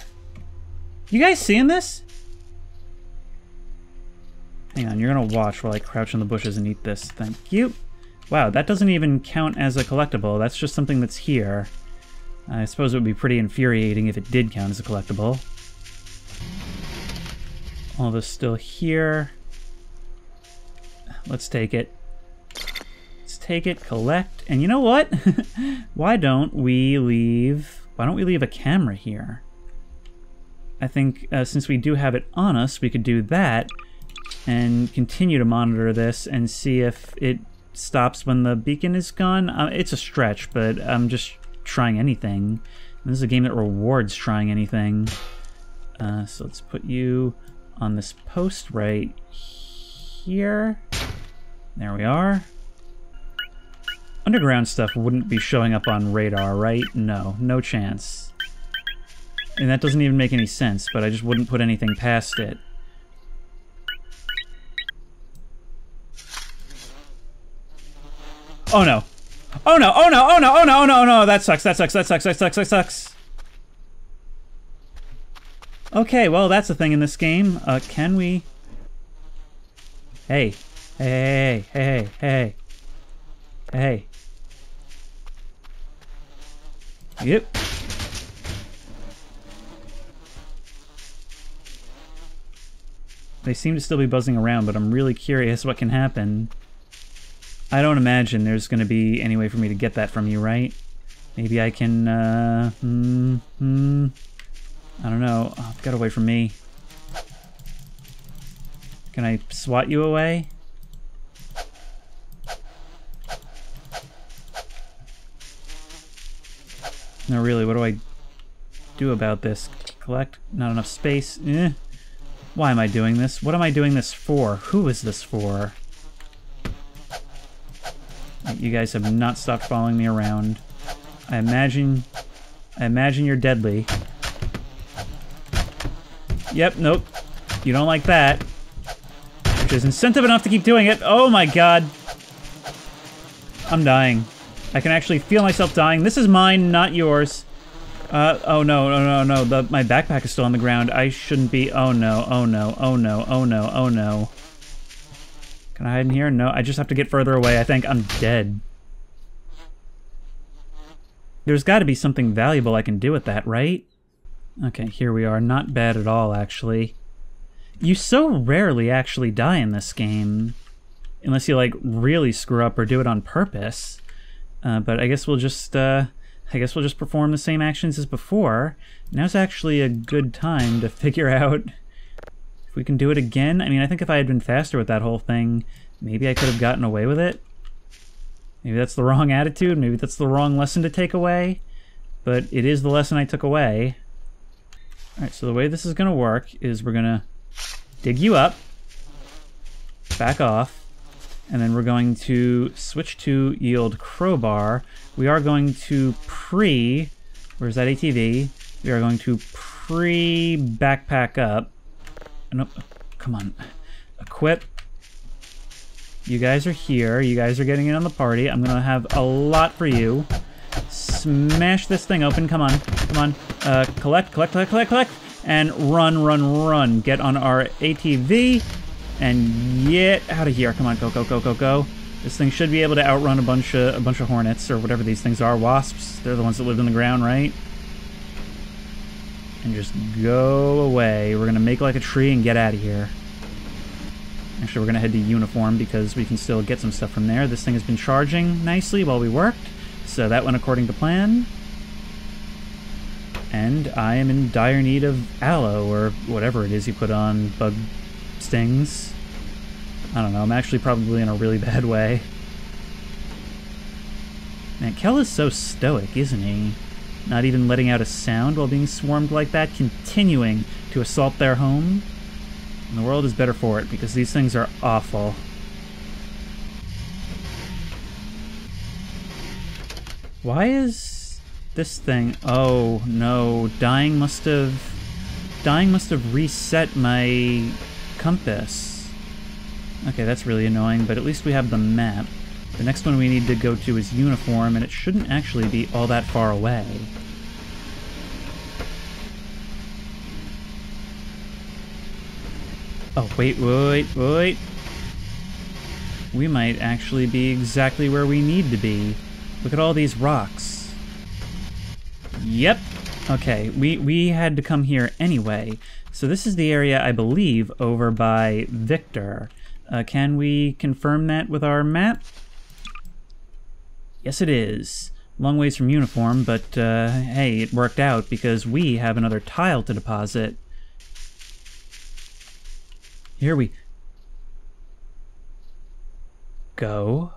You guys seeing this? Hang on, you're gonna watch while I crouch in the bushes and eat this. Thank you. Wow, that doesn't even count as a collectible. That's just something that's here. I suppose it would be pretty infuriating if it did count as a collectible. All this still here. Let's take it. Let's take it, collect, and you know what? Why don't we leave a camera here? I think since we do have it on us, we could do that and continue to monitor this and see if it stops when the beacon is gone. It's a stretch, but I'm just trying anything. This is a game that rewards trying anything. So let's put you on this post right here. There we are. Underground stuff wouldn't be showing up on radar, right? No, no chance. And that doesn't even make any sense, but I just wouldn't put anything past it. Oh no. Oh no, oh no, oh no, oh no, oh no, oh no, that sucks, that sucks, that sucks, that sucks, that sucks. Okay, well, that's a thing in this game. Can we... Hey. Hey, hey, hey, hey, hey. Yep. They seem to still be buzzing around, but I'm really curious what can happen. I don't imagine there's going to be any way for me to get that from you, right? Maybe I can, I don't know. Oh, get away from me. Can I swat you away? No, really, what do I do about this? Collect? Not enough space? Eh. Why am I doing this? What am I doing this for? Who is this for? You guys have not stopped following me around. I imagine you're deadly. Yep, nope. You don't like that. Which is incentive enough to keep doing it. Oh my god. I'm dying. I can actually feel myself dying. This is mine, not yours. Oh no, no, no, no. My backpack is still on the ground. I shouldn't be. Oh no, oh no, oh no, oh no, oh no. Can I hide in here? No, I just have to get further away. I think I'm dead. There's got to be something valuable I can do with that, right? Okay, here we are. Not bad at all, actually. You so rarely actually die in this game. Unless you, like, really screw up or do it on purpose. But I guess we'll just perform the same actions as before. Now's actually a good time to figure out if we can do it again. I mean, I think if I had been faster with that whole thing, maybe I could have gotten away with it. Maybe that's the wrong attitude, maybe that's the wrong lesson to take away. But it is the lesson I took away. Alright, so the way this is gonna work is we're gonna dig you up, back off, and then we're going to switch to yield crowbar. We are going to where's that ATV? We are going to backpack up. Nope, come on. Equip. You guys are here. You guys are getting in on the party. I'm gonna have a lot for you. Smash this thing open. Come on, come on. Collect. And run. Get on our ATV and get out of here. Come on, go. This thing should be able to outrun a bunch of hornets or whatever these things are. Wasps. They're the ones that live in the ground, right? And just go away. We're gonna make like a tree and get out of here. Actually, we're gonna head to uniform because we can still get some stuff from there. This thing has been charging nicely while we worked, so that went according to plan. And I am in dire need of aloe, or whatever it is you put on bug stings. I don't know, I'm actually probably in a really bad way. Man, Kel is so stoic, isn't he? Not even letting out a sound while being swarmed like that, continuing to assault their home. And the world is better for it, because these things are awful. Why is this thing... Oh, no. Dying must have reset my compass. Okay, that's really annoying, but at least we have the map. The next one we need to go to is uniform, and it shouldn't actually be all that far away. Oh, wait. We might actually be exactly where we need to be. Look at all these rocks. Yep. Okay, we had to come here anyway. So this is the area, I believe, over by Victor. Can we confirm that with our map? Yes, it is. Long ways from uniform, but hey, it worked out because we have another tile to deposit. Here we go.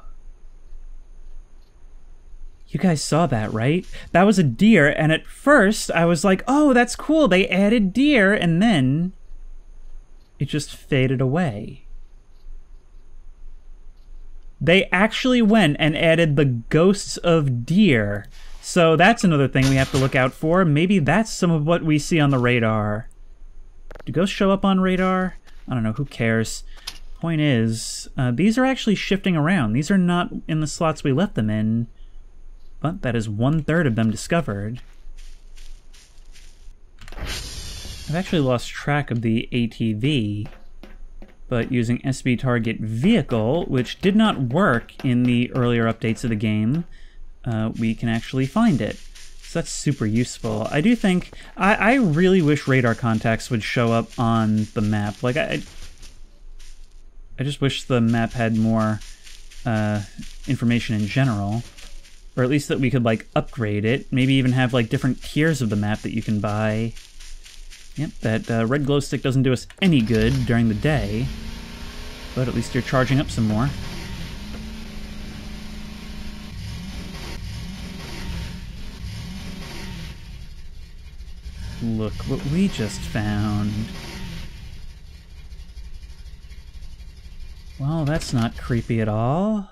You guys saw that, right? That was a deer, and at first I was like, oh, that's cool, they added deer, and then it just faded away. They actually went and added the ghosts of deer. So that's another thing we have to look out for. Maybe that's some of what we see on the radar. Do ghosts show up on radar? I don't know, who cares? Point is, these are actually shifting around. These are not in the slots we left them in. But that is 1/3 of them discovered. I've actually lost track of the ATV, but using SB target vehicle, which did not work in the earlier updates of the game, we can actually find it. So that's super useful. I do think, I really wish radar contacts would show up on the map. Like, I just wish the map had more information in general. Or at least that we could, like, upgrade it. Maybe even have, like, different tiers of the map that you can buy. Yep, that red glow stick doesn't do us any good during the day. But at least you're charging up some more. Look what we just found. Well, that's not creepy at all.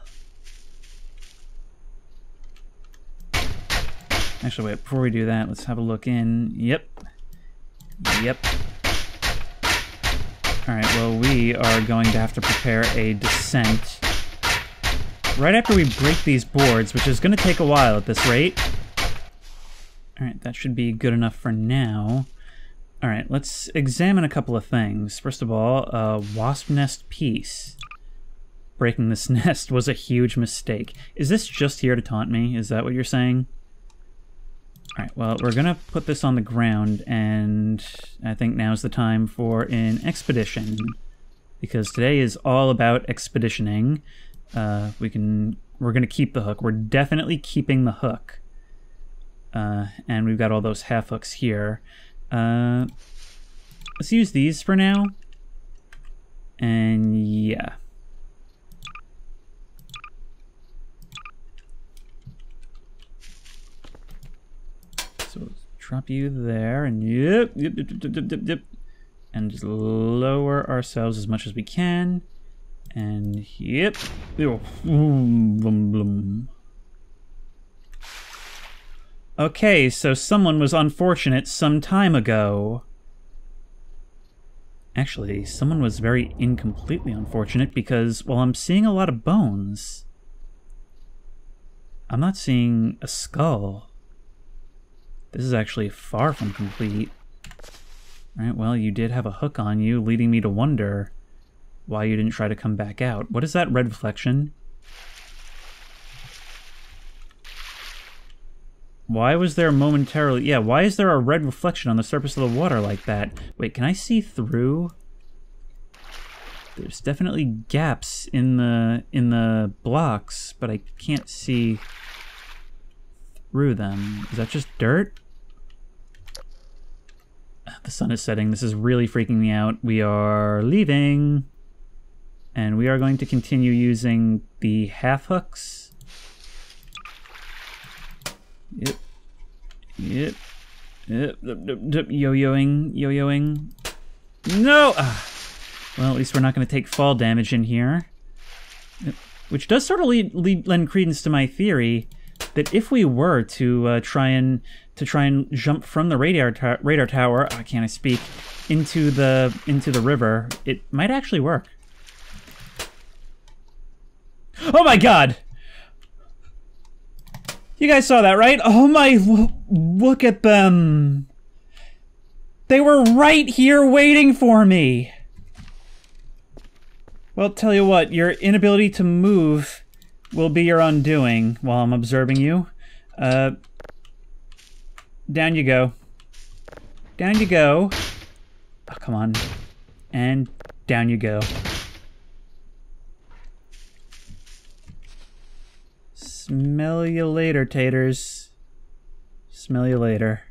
Actually, wait, before we do that, let's have a look in. Yep. Alright, well, we are going to have to prepare a descent right after we break these boards, which is going to take a while at this rate. Alright, that should be good enough for now. Alright, let's examine a couple of things. First of all, wasp nest piece. Breaking this nest was a huge mistake. Is this just here to taunt me? Is that what you're saying? Alright, well, we're gonna put this on the ground, and I think now's the time for an expedition. Because today is all about expeditioning. We're gonna keep the hook. We're definitely keeping the hook. And we've got all those half hooks here. Let's use these for now. And yeah. So drop you there, and yep, and just lower ourselves as much as we can, and yep, okay, so someone was unfortunate some time ago. Actually, someone was very incompletely unfortunate because, well, I'm seeing a lot of bones. I'm not seeing a skull. This is actually far from complete. Right, well, you did have a hook on you, leading me to wonder why you didn't try to come back out. What is that red reflection? Why was there momentarily... Yeah, why is there a red reflection on the surface of the water like that? Wait, can I see through? There's definitely gaps in the blocks, but I can't see through them. Is that just dirt? The sun is setting. This is really freaking me out. We are leaving. And we are going to continue using the half hooks. Yep. Yep. Yep. Yo-yoing. Yo-yoing. No! Well, at least we're not going to take fall damage in here. Which does sort of lend credence to my theory that if we were to try and jump from the radar tower, can't I speak, into the river, it might actually work. Oh my god! You guys saw that, right? Oh my, look at them. They were right here waiting for me. Well, tell you what, your inability to move will be your undoing while I'm observing you. Down you go. Down you go. Oh, come on. And down you go. Smell you later, taters. Smell you later.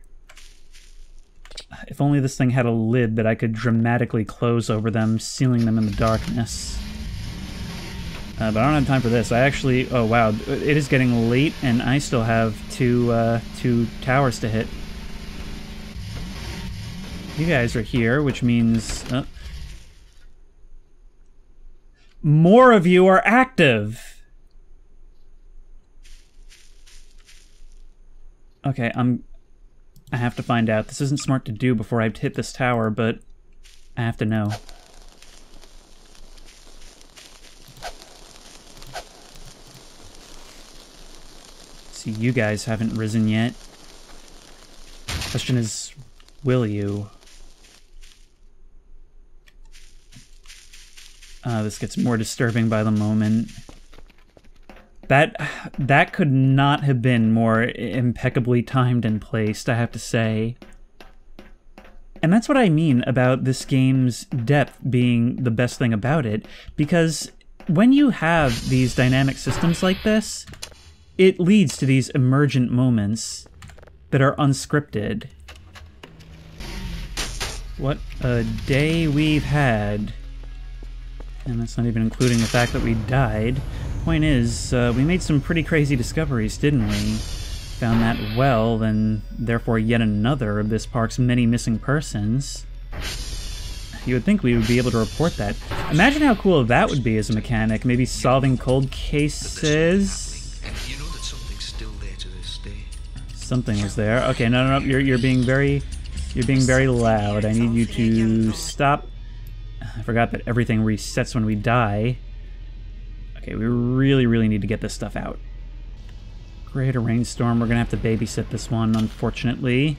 If only this thing had a lid that I could dramatically close over them, sealing them in the darkness. But I don't have time for this. I actually... Oh, wow. It is getting late, and I still have two towers to hit. You guys are here, which means... more of you are active! Okay, I have to find out. This isn't smart to do before I hit this tower, but I have to know. See, you guys haven't risen yet. Question is, will you? This gets more disturbing by the moment. That could not have been more impeccably timed and placed, I have to say. And that's what I mean about this game's depth being the best thing about it, because when you have these dynamic systems like this, it leads to these emergent moments that are unscripted. What a day we've had. And that's not even including the fact that we died. Point is, we made some pretty crazy discoveries, didn't we? Found that well, and therefore yet another of this park's many missing persons. You would think we would be able to report that. Imagine how cool that would be as a mechanic, maybe solving cold cases. You know that something's still there to this day. Something was there. Okay, no, you're being very loud. I need you to stop. I forgot that everything resets when we die. Okay, we really, really need to get this stuff out. Greater rainstorm. We're going to have to babysit this one, unfortunately.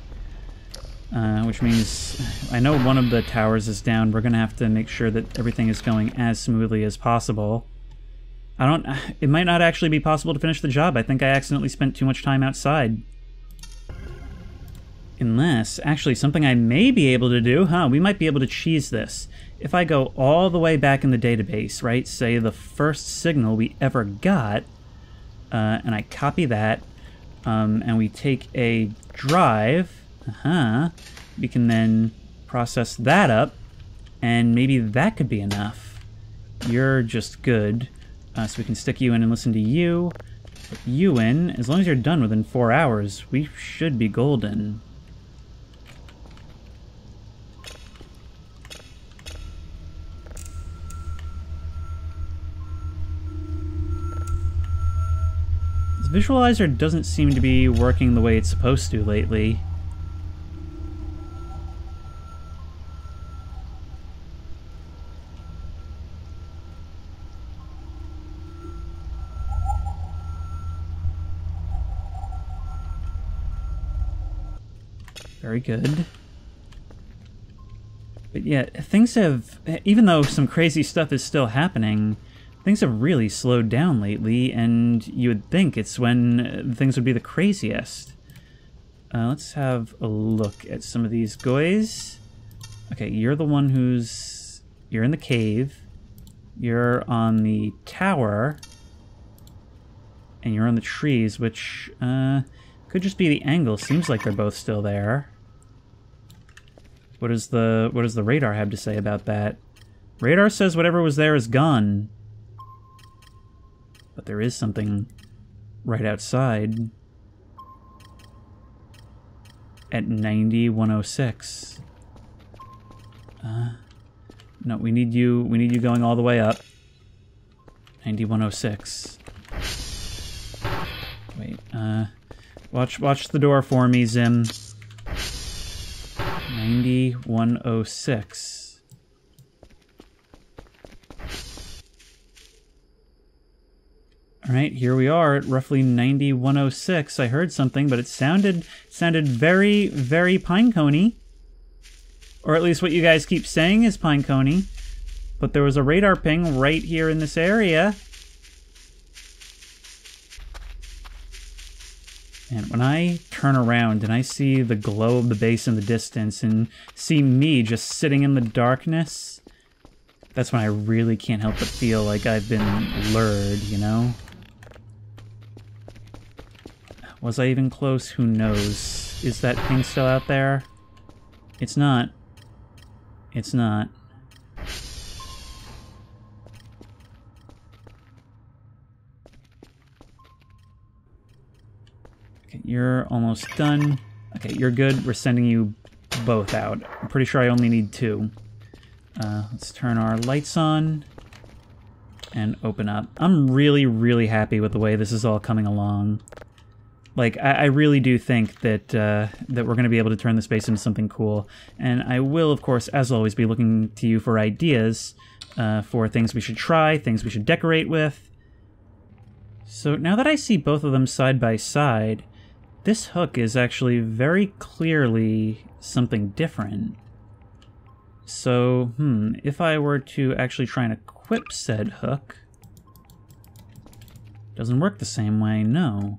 Which means I know one of the towers is down. We're going to have to make sure that everything is going as smoothly as possible. It might not actually be possible to finish the job. I think I accidentally spent too much time outside. Unless, actually, something I may be able to do, we might be able to cheese this. If I go all the way back in the database, right, say the first signal we ever got, and I copy that, and we take a drive, we can then process that up, and maybe that could be enough. You're just good. So we can stick you in and listen to you. Put you in. As long as you're done within 4 hours, we should be golden. This visualizer doesn't seem to be working the way it's supposed to lately. Very good. But yeah, things have, even though some crazy stuff is still happening, things have really slowed down lately, and you would think it's when things would be the craziest. Let's have a look at some of these guys. Okay, you're the one you're in the cave, you're on the tower, and you're on the trees, which, could just be the angle. Seems like they're both still there. What does the radar have to say about that? Radar says whatever was there is gone. But there is something right outside at 9106. No, we need you going all the way up. 9106. Wait, watch the door for me, Zim. 9106. Alright, here we are at roughly 9106. I heard something, but it sounded very, very pinecone-y. Or at least what you guys keep saying is pinecone. But there was a radar ping right here in this area. And when I turn around and I see the glow of the base in the distance and see me just sitting in the darkness, that's when I really can't help but feel like I've been lured, you know? Was I even close? Who knows? Is that ping still out there? It's not. It's not. Okay, you're almost done. Okay, you're good. We're sending you both out. I'm pretty sure I only need 2. Let's turn our lights on and open up. I'm really, really happy with the way this is all coming along. Like, I really do think that that we're going to be able to turn this base into something cool. And I will, of course, as always, be looking to you for ideas for things we should try, things we should decorate with. So now that I see both of them side by side, this hook is actually very clearly something different. So, if I were to actually try and equip said hook, doesn't work the same way, no.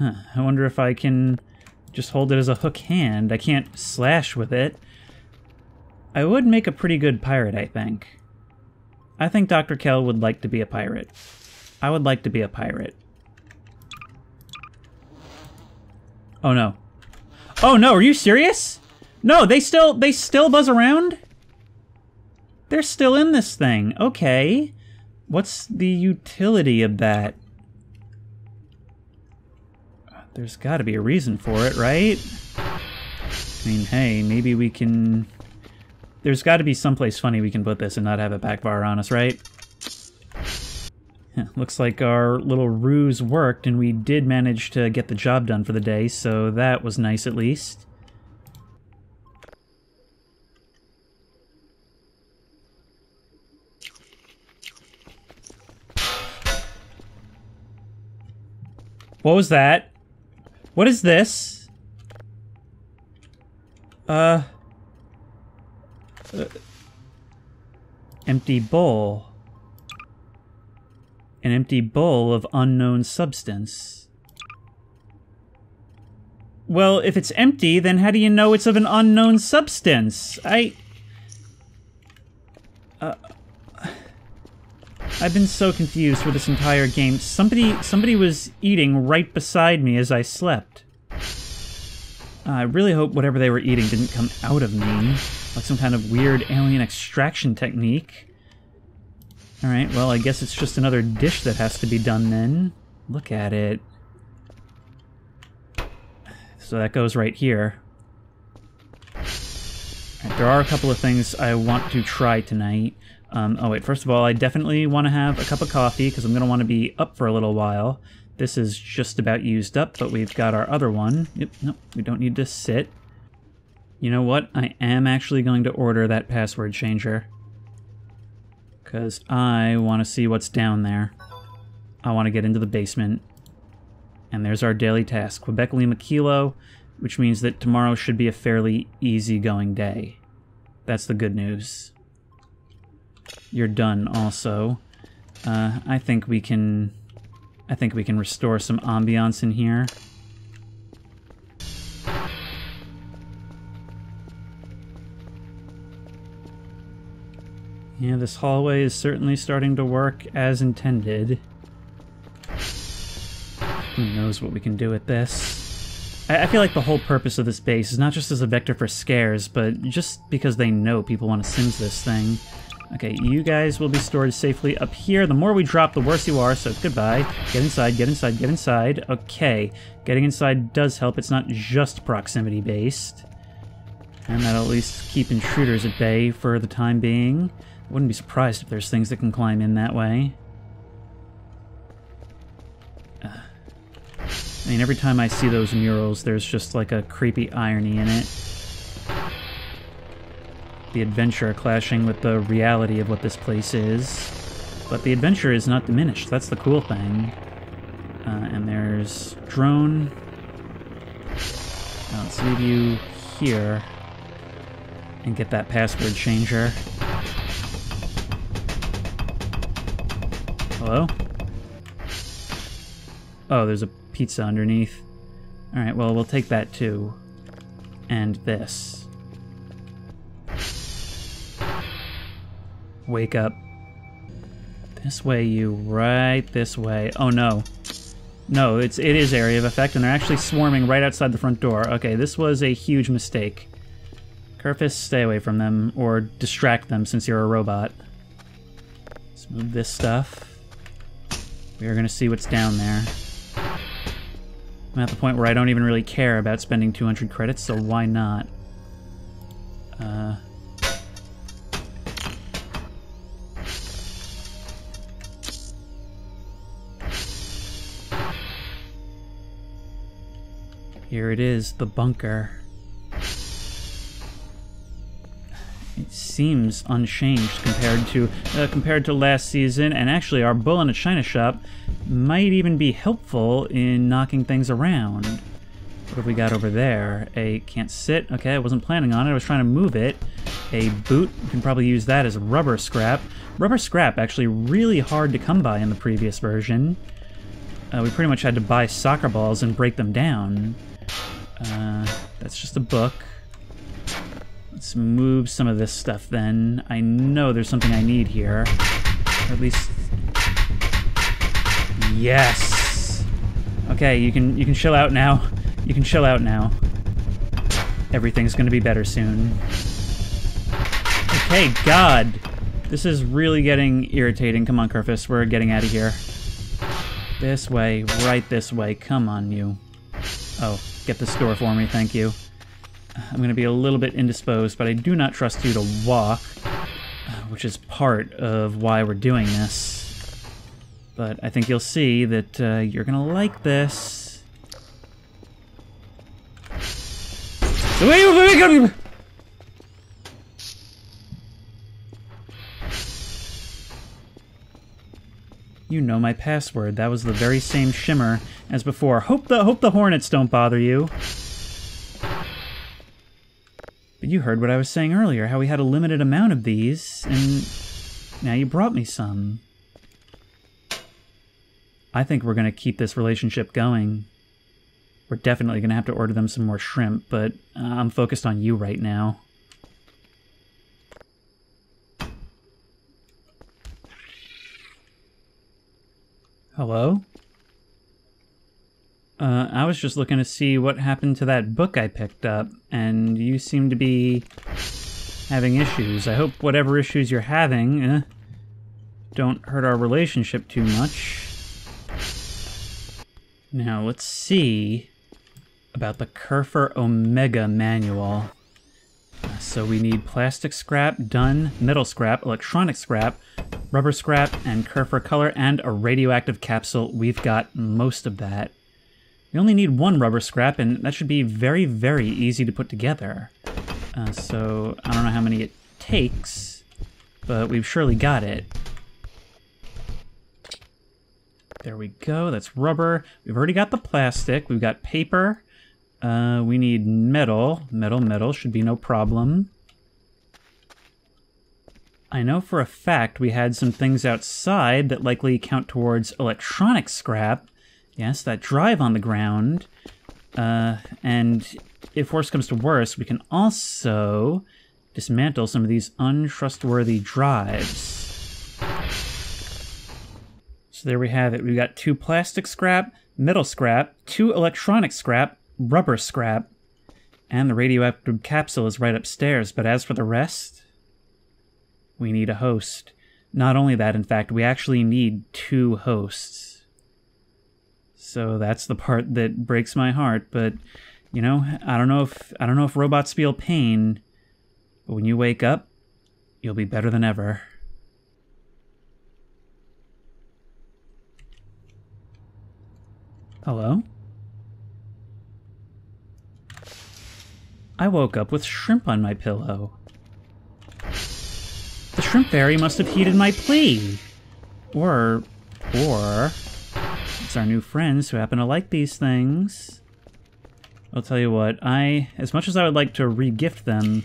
I wonder if I can just hold it as a hook hand. I can't slash with it. I would make a pretty good pirate, I think. I think Dr. Kell would like to be a pirate. I would like to be a pirate. Oh no. Oh no, are you serious? No, they still buzz around? They're still in this thing. Okay. What's the utility of that? There's got to be a reason for it, right? I mean, hey, maybe we can... There's got to be someplace funny we can put this and not have it backfire on us, right? Looks like our little ruse worked, and we did manage to get the job done for the day, so that was nice at least. What was that? What is this? Empty bowl. An empty bowl of unknown substance. Well, if it's empty, then how do you know it's of an unknown substance? I've been so confused for this entire game. Somebody was eating right beside me as I slept. I really hope whatever they were eating didn't come out of me, like some kind of weird alien extraction technique. Alright, well, I guess it's just another dish that has to be done then. Look at it. So that goes right here. Right, there are a couple of things I want to try tonight. Oh wait, first of all, I definitely want to have a cup of coffee, because I'm going to want to be up for a little while. This is just about used up, but we've got our other one. Yep, nope, we don't need to sit. You know what? I am actually going to order that password changer. Because I want to see what's down there. I want to get into the basement. And there's our daily task, Quebec Lima Kilo, which means that tomorrow should be a fairly easygoing day. That's the good news. You're done also. I think we can restore some ambiance in here. Yeah, this hallway is certainly starting to work as intended. Who knows what we can do with this? I feel like the whole purpose of this base is not just as a vector for scares, but just because they know people want to sims this thing. Okay, you guys will be stored safely up here. The more we drop, the worse you are, so goodbye. Get inside, get inside, get inside. Okay, getting inside does help. It's not just proximity-based. And that'll at least keep intruders at bay for the time being. I wouldn't be surprised if there's things that can climb in that way. I mean, every time I see those murals, there's just like a creepy irony in it. The adventure clashing with the reality of what this place is. But the adventure is not diminished, that's the cool thing. And there's drone. Now let's leave you here and get that password changer. Hello? Oh, there's a pizza underneath. Alright, well, we'll take that too. And this. Wake up. This way, you. Right this way. Oh, no. No, it is area of effect, and they're actually swarming right outside the front door. Okay, this was a huge mistake. Kerfis, stay away from them, or distract them since you're a robot. Let's move this stuff. We are going to see what's down there. I'm at the point where I don't even really care about spending 200 credits, so why not? Here it is, the bunker. It seems unchanged compared to last season, and actually our bull in a china shop might even be helpful in knocking things around. What have we got over there? A can't sit. Okay, I wasn't planning on it. I was trying to move it. A boot. You can probably use that as rubber scrap. Rubber scrap actually really hard to come by in the previous version. We pretty much had to buy soccer balls and break them down. That's just a book. Let's move some of this stuff then. I know there's something I need here. Or at least... Yes! Okay, you can chill out now. You can chill out now. Everything's gonna be better soon. Okay, God! This is really getting irritating. Come on, Kerfis, we're getting out of here. This way, right this way. Come on, you. Oh, get this door for me, thank you. I'm going to be a little bit indisposed, but I do not trust you to walk, which is part of why we're doing this. But I think you'll see that you're going to like this. You know my password. That was the very same shimmer as before. Hope the hornets don't bother you. But you heard what I was saying earlier, how we had a limited amount of these, and now you brought me some. I think we're going to keep this relationship going. We're definitely going to have to order them some more shrimp, but I'm focused on you right now. Hello? I was just looking to see what happened to that book I picked up, and you seem to be having issues. I hope whatever issues you're having don't hurt our relationship too much. Now, let's see about the Kerfer Omega manual. So we need plastic scrap, done, metal scrap, electronic scrap, rubber scrap, and Kerfer color, and a radioactive capsule. We've got most of that. We only need one rubber scrap, and that should be very, very easy to put together. So I don't know how many it takes, but we've surely got it. There we go, that's rubber. We've already got the plastic, we've got paper. We need metal. Metal should be no problem. I know for a fact we had some things outside that likely count towards electronic scrap. Yes, that drive on the ground. And if worse comes to worse, we can also dismantle some of these untrustworthy drives. So there we have it. We've got 2 plastic scrap, metal scrap, 2 electronic scrap, rubber scrap, and the radioactive capsule is right upstairs. But as for the rest, we need a host. Not only that, in fact, we actually need 2 hosts. So that's the part that breaks my heart, but you know, I don't know if robots feel pain, but when you wake up, you'll be better than ever. Hello? I woke up with shrimp on my pillow. The shrimp fairy must have heeded my plea. Or it's our new friends who happen to like these things. I'll tell you what, as much as I would like to re-gift them,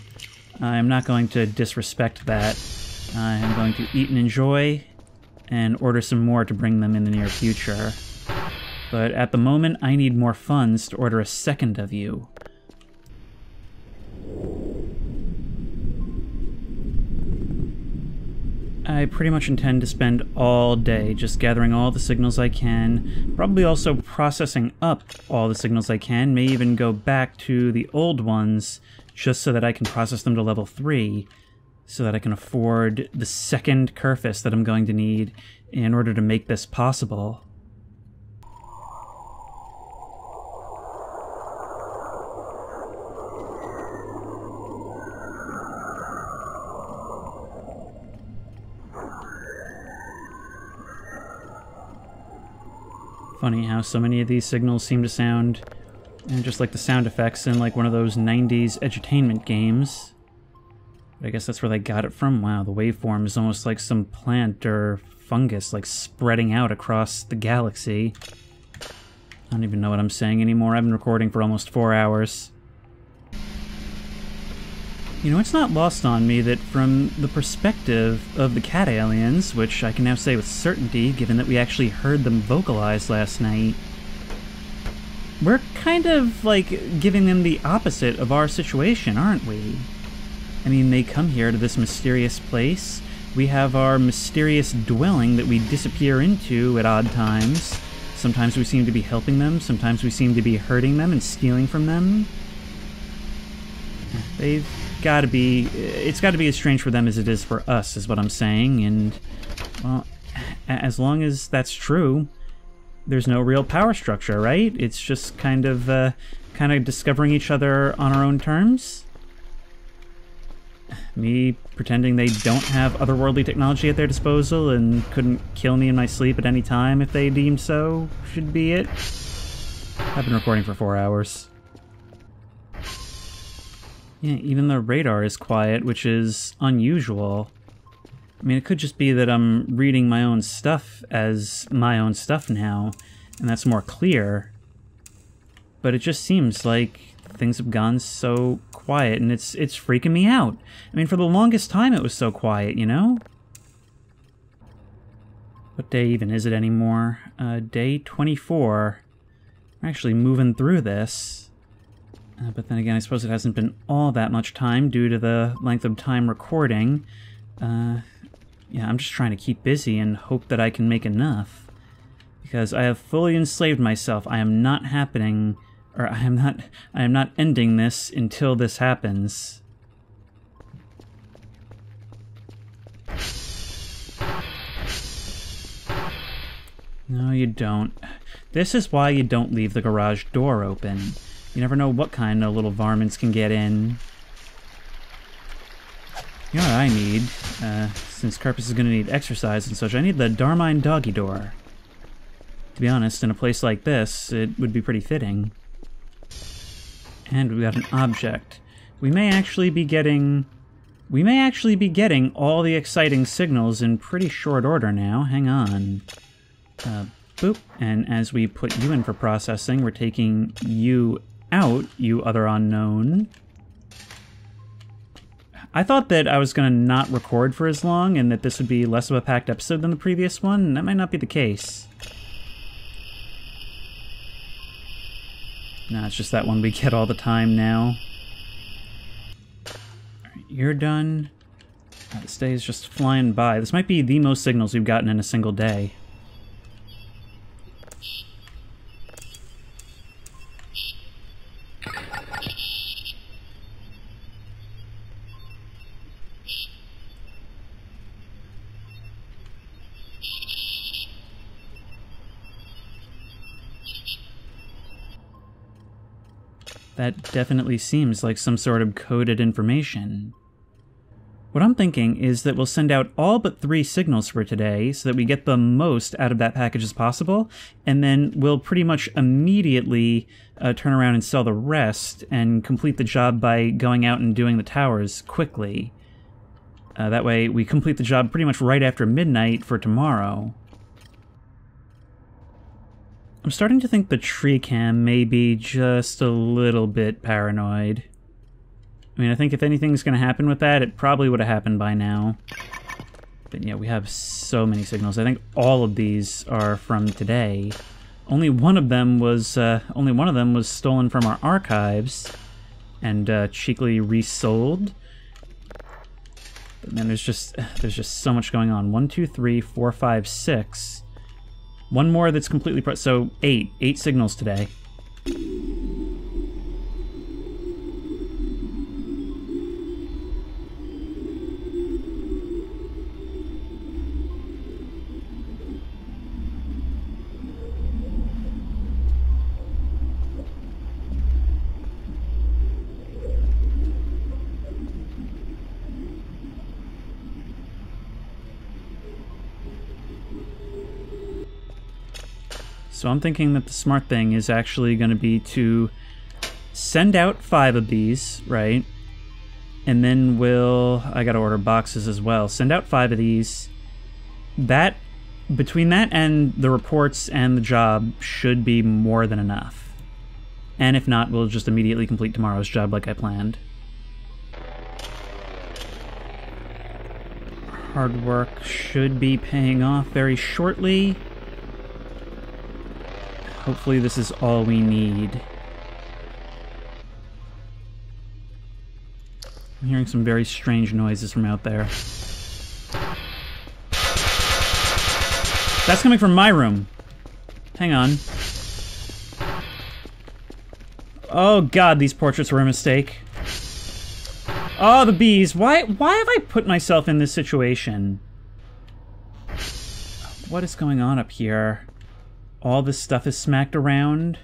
I'm not going to disrespect that. I am going to eat and enjoy, and order some more to bring them in the near future. But at the moment, I need more funds to order a second of you. I pretty much intend to spend all day just gathering all the signals I can, probably also processing up all the signals I can, may even go back to the old ones just so that I can process them to level 3, so that I can afford the second Kerfist that I'm going to need in order to make this possible. Funny how so many of these signals seem to sound just like the sound effects in like one of those 90s edutainment games. But I guess that's where they got it from. Wow, the waveform is almost like some plant or fungus like spreading out across the galaxy. I don't even know what I'm saying anymore. I've been recording for almost 4 hours. You know, it's not lost on me that from the perspective of the cat aliens, which I can now say with certainty, given that we actually heard them vocalize last night, we're kind of, like, giving them the opposite of our situation, aren't we? I mean, they come here to this mysterious place. We have our mysterious dwelling that we disappear into at odd times. Sometimes we seem to be helping them, sometimes we seem to be hurting them and stealing from them. They've gotta be... It's gotta be as strange for them as it is for us, is what I'm saying, and... well, as long as that's true, there's no real power structure, right? It's just kind of discovering each other on our own terms. Me pretending they don't have otherworldly technology at their disposal and couldn't kill me in my sleep at any time if they deemed so should be it. I've been recording for 4 hours. Yeah, even the radar is quiet, which is unusual. I mean, it could just be that I'm reading my own stuff as my own stuff now, and that's more clear. But it just seems like things have gone so quiet, and it's freaking me out. I mean, for the longest time it was so quiet, you know? What day even is it anymore? Day 24. We're actually moving through this. But then again, I suppose it hasn't been all that much time due to the length of time recording. Yeah, I'm just trying to keep busy and hope that I can make enough. Because I have fully enslaved myself. I am not happening... Or I am not ending this until this happens. No, you don't. This is why you don't leave the garage door open. You never know what kind of little varmints can get in. You know what I need? Since Carpus is going to need exercise and such, I need the Darmine doggy door. To be honest, in a place like this, it would be pretty fitting. And we've got an object. We may actually be getting all the exciting signals in pretty short order now. Hang on. Boop. And as we put you in for processing, we're taking you out, you other unknown. I thought that I was going to not record for as long and that this would be less of a packed episode than the previous one, and that might not be the case. No, it's just that one we get all the time now. Alright, you're done. This day is just flying by. This might be the most signals we've gotten in a single day. That definitely seems like some sort of coded information. What I'm thinking is that we'll send out all but 3 signals for today so that we get the most out of that package as possible, and then we'll pretty much immediately turn around and sell the rest and complete the job by going out and doing the towers quickly. That way we complete the job pretty much right after midnight for tomorrow. I'm starting to think the tree cam may be just a little bit paranoid. I mean, I think if anything's going to happen with that, it probably would have happened by now. But yeah, we have so many signals. I think all of these are from today. Only one of them was stolen from our archives and cheekily resold. But then there's just so much going on. 1, 2, 3, 4, 5, 6. One more that's completely so 8 signals today. So I'm thinking that the smart thing is actually going to be to send out 5 of these, right? And then I gotta order boxes as well. Send out 5 of these. Between that and the reports and the job should be more than enough. And if not, we'll just immediately complete tomorrow's job like I planned. Hard work should be paying off very shortly. Hopefully this is all we need. I'm hearing some very strange noises from out there. That's coming from my room. Hang on. Oh god, these portraits were a mistake. Oh, the bees. Why have I put myself in this situation? What is going on up here? All this stuff is smacked around.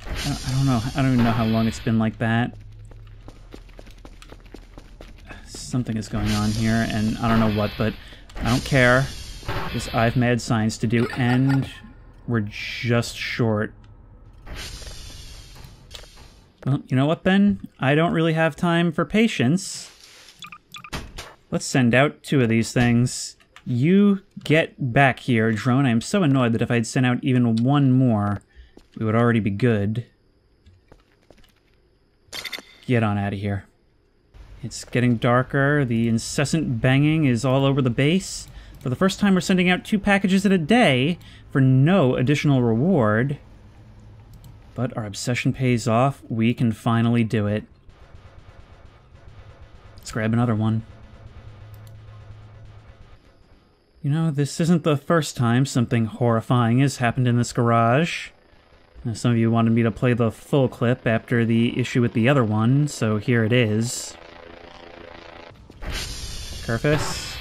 I don't know. I don't even know how long it's been like that. Something is going on here, and I don't know what, but I don't care. Because I have mad science to do, and we're just short. Well, you know what then? I don't really have time for patience. Let's send out 2 of these things. You get back here, drone. I am so annoyed that if I'd sent out even one more, we would already be good. Get on out of here. It's getting darker. The incessant banging is all over the base. For the first time, we're sending out 2 packages in a day for no additional reward. But our obsession pays off. We can finally do it. Let's grab another one. You know, this isn't the first time something horrifying has happened in this garage. Now, some of you wanted me to play the full clip after the issue with the other one, so here it is. Purpose.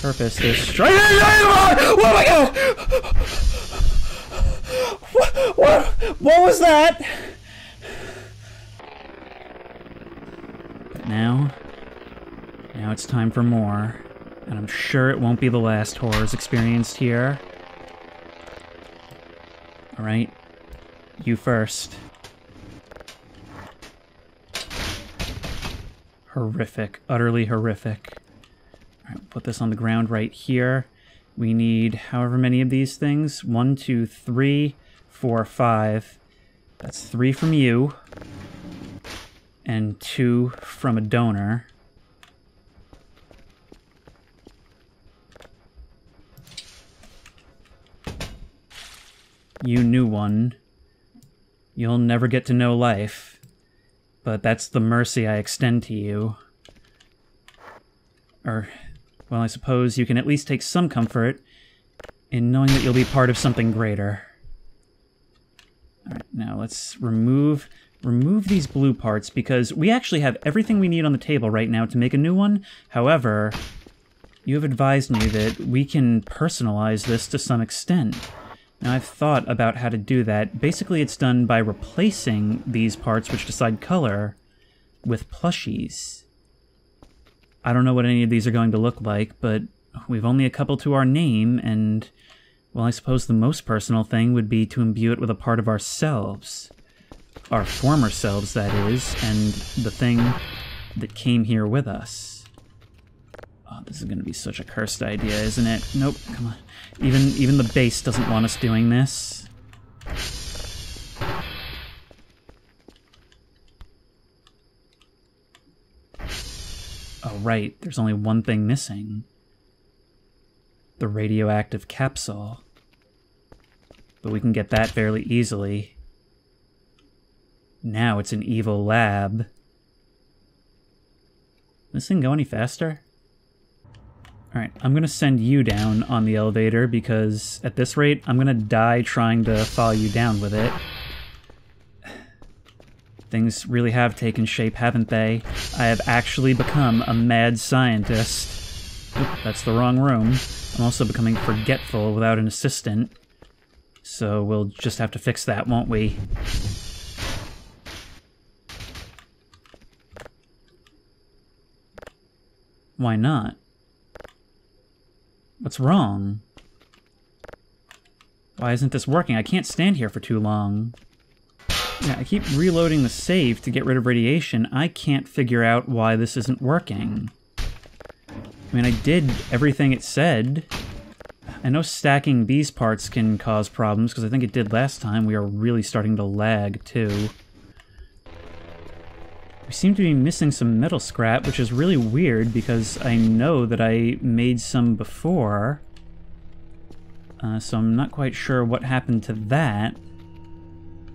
Purpose is straight. Oh my god! What was that? But now it's time for more. And I'm sure it won't be the last horrors experienced here. Alright. You first. Horrific. Utterly horrific. Alright, put this on the ground right here. We need however many of these things. 1, 2, 3, 4, 5. That's 3 from you. And 2 from a donor. You new one. You'll never get to know life. But that's the mercy I extend to you. Or, well, I suppose you can at least take some comfort in knowing that you'll be part of something greater. Alright, now let's remove these blue parts, because we actually have everything we need on the table right now to make a new one. However, you have advised me that we can personalize this to some extent. Now, I've thought about how to do that. Basically, it's done by replacing these parts, which decide color, with plushies. I don't know what any of these are going to look like, but we've only a couple to our name, and, well, I suppose the most personal thing would be to imbue it with a part of ourselves. Our former selves, that is, and the thing that came here with us. Oh, this is going to be such a cursed idea, isn't it? Nope, come on. Even the base doesn't want us doing this. Oh, right, there's only one thing missing. The radioactive capsule. But we can get that fairly easily. Now it's an evil lab. This thing go any faster? Alright, I'm gonna send you down on the elevator because at this rate, I'm gonna die trying to follow you down with it. Things really have taken shape, haven't they? I have actually become a mad scientist. Oop, that's the wrong room. I'm also becoming forgetful without an assistant. So we'll just have to fix that, won't we? Why not? What's wrong? Why isn't this working? I can't stand here for too long. Yeah, I keep reloading the save to get rid of radiation. I can't figure out why this isn't working. I mean, I did everything it said. I know stacking these parts can cause problems, because I think it did last time. We are really starting to lag, too. We seem to be missing some metal scrap, which is really weird because I know that I made some before. So I'm not quite sure what happened to that.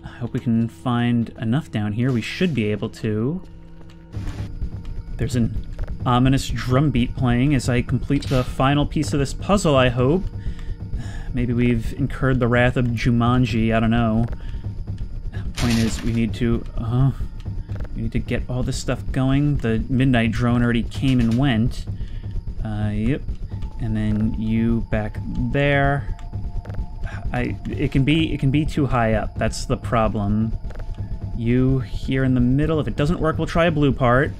I hope we can find enough down here. We should be able to. There's an ominous drum beat playing as I complete the final piece of this puzzle, I hope. Maybe we've incurred the wrath of Jumanji, I don't know. Point is, we need to... we need to get all this stuff going. The midnight drone already came and went. Yep. And then you back there. It can be too high up. That's the problem. You here in the middle. If it doesn't work, we'll try a blue part.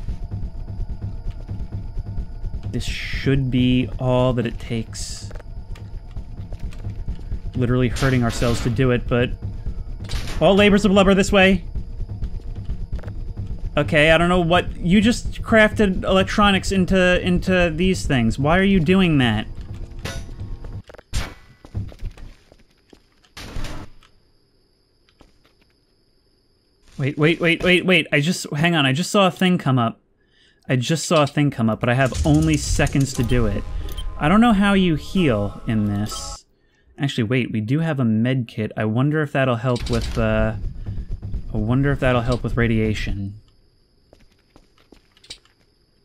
This should be all that it takes. Literally hurting ourselves to do it, but all labors of love are this way. Okay, I don't know what... You just crafted electronics into these things. Why are you doing that? Wait. Hang on, I just saw a thing come up. But I have only seconds to do it. I don't know how you heal in this. Actually, wait, we do have a med kit. I wonder if that'll help with, radiation.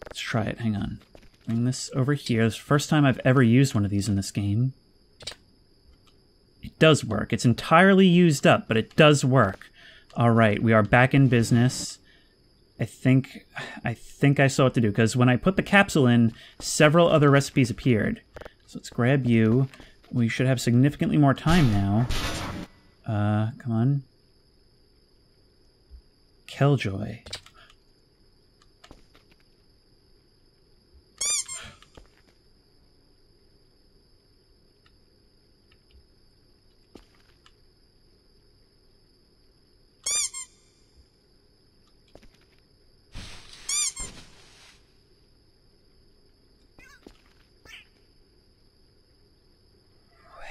Let's try it, hang on. Bring this over here. It's the first time I've ever used one of these in this game. It does work. It's entirely used up, but it does work. Alright, we are back in business. I think I saw what to do, because when I put the capsule in, several other recipes appeared. So let's grab you. We should have significantly more time now. Come on. Killjoy.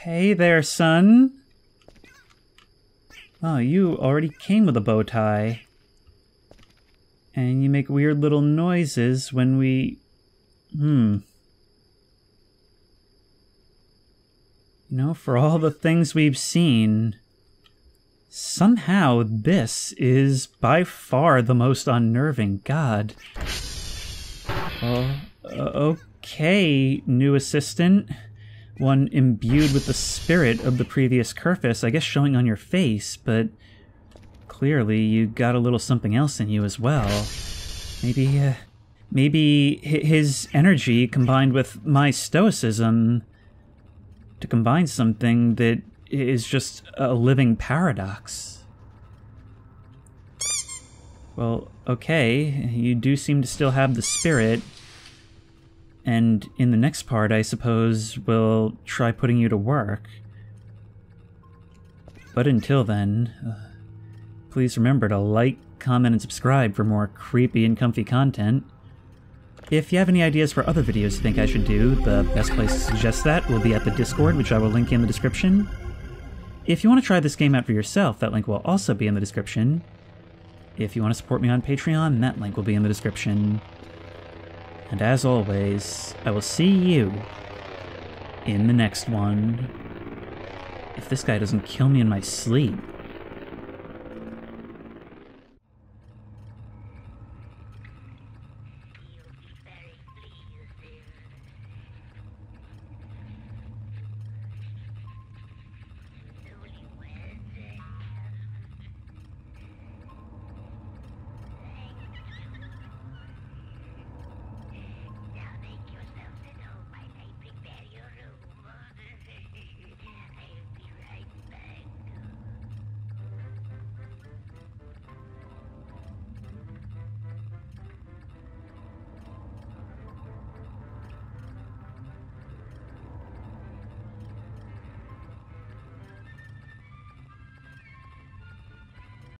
Hey there, son. Oh, you already came with a bow tie. And you make weird little noises when we... You know, for all the things we've seen, somehow this is by far the most unnerving. God. Okay, new assistant. One imbued with the spirit of the previous Kerfus, I guess showing on your face, but clearly you got a little something else in you as well. Maybe his energy combined with my stoicism to combine something that is just a living paradox. Well, okay, you do seem to still have the spirit. And in the next part, I suppose, we'll try putting you to work. But until then, please remember to like, comment, and subscribe for more creepy and comfy content. If you have any ideas for other videos you think I should do, the best place to suggest that will be at the Discord, which I will link in the description. If you want to try this game out for yourself, that link will also be in the description. If you want to support me on Patreon, that link will be in the description. And as always, I will see you in the next one. If this guy doesn't kill me in my sleep.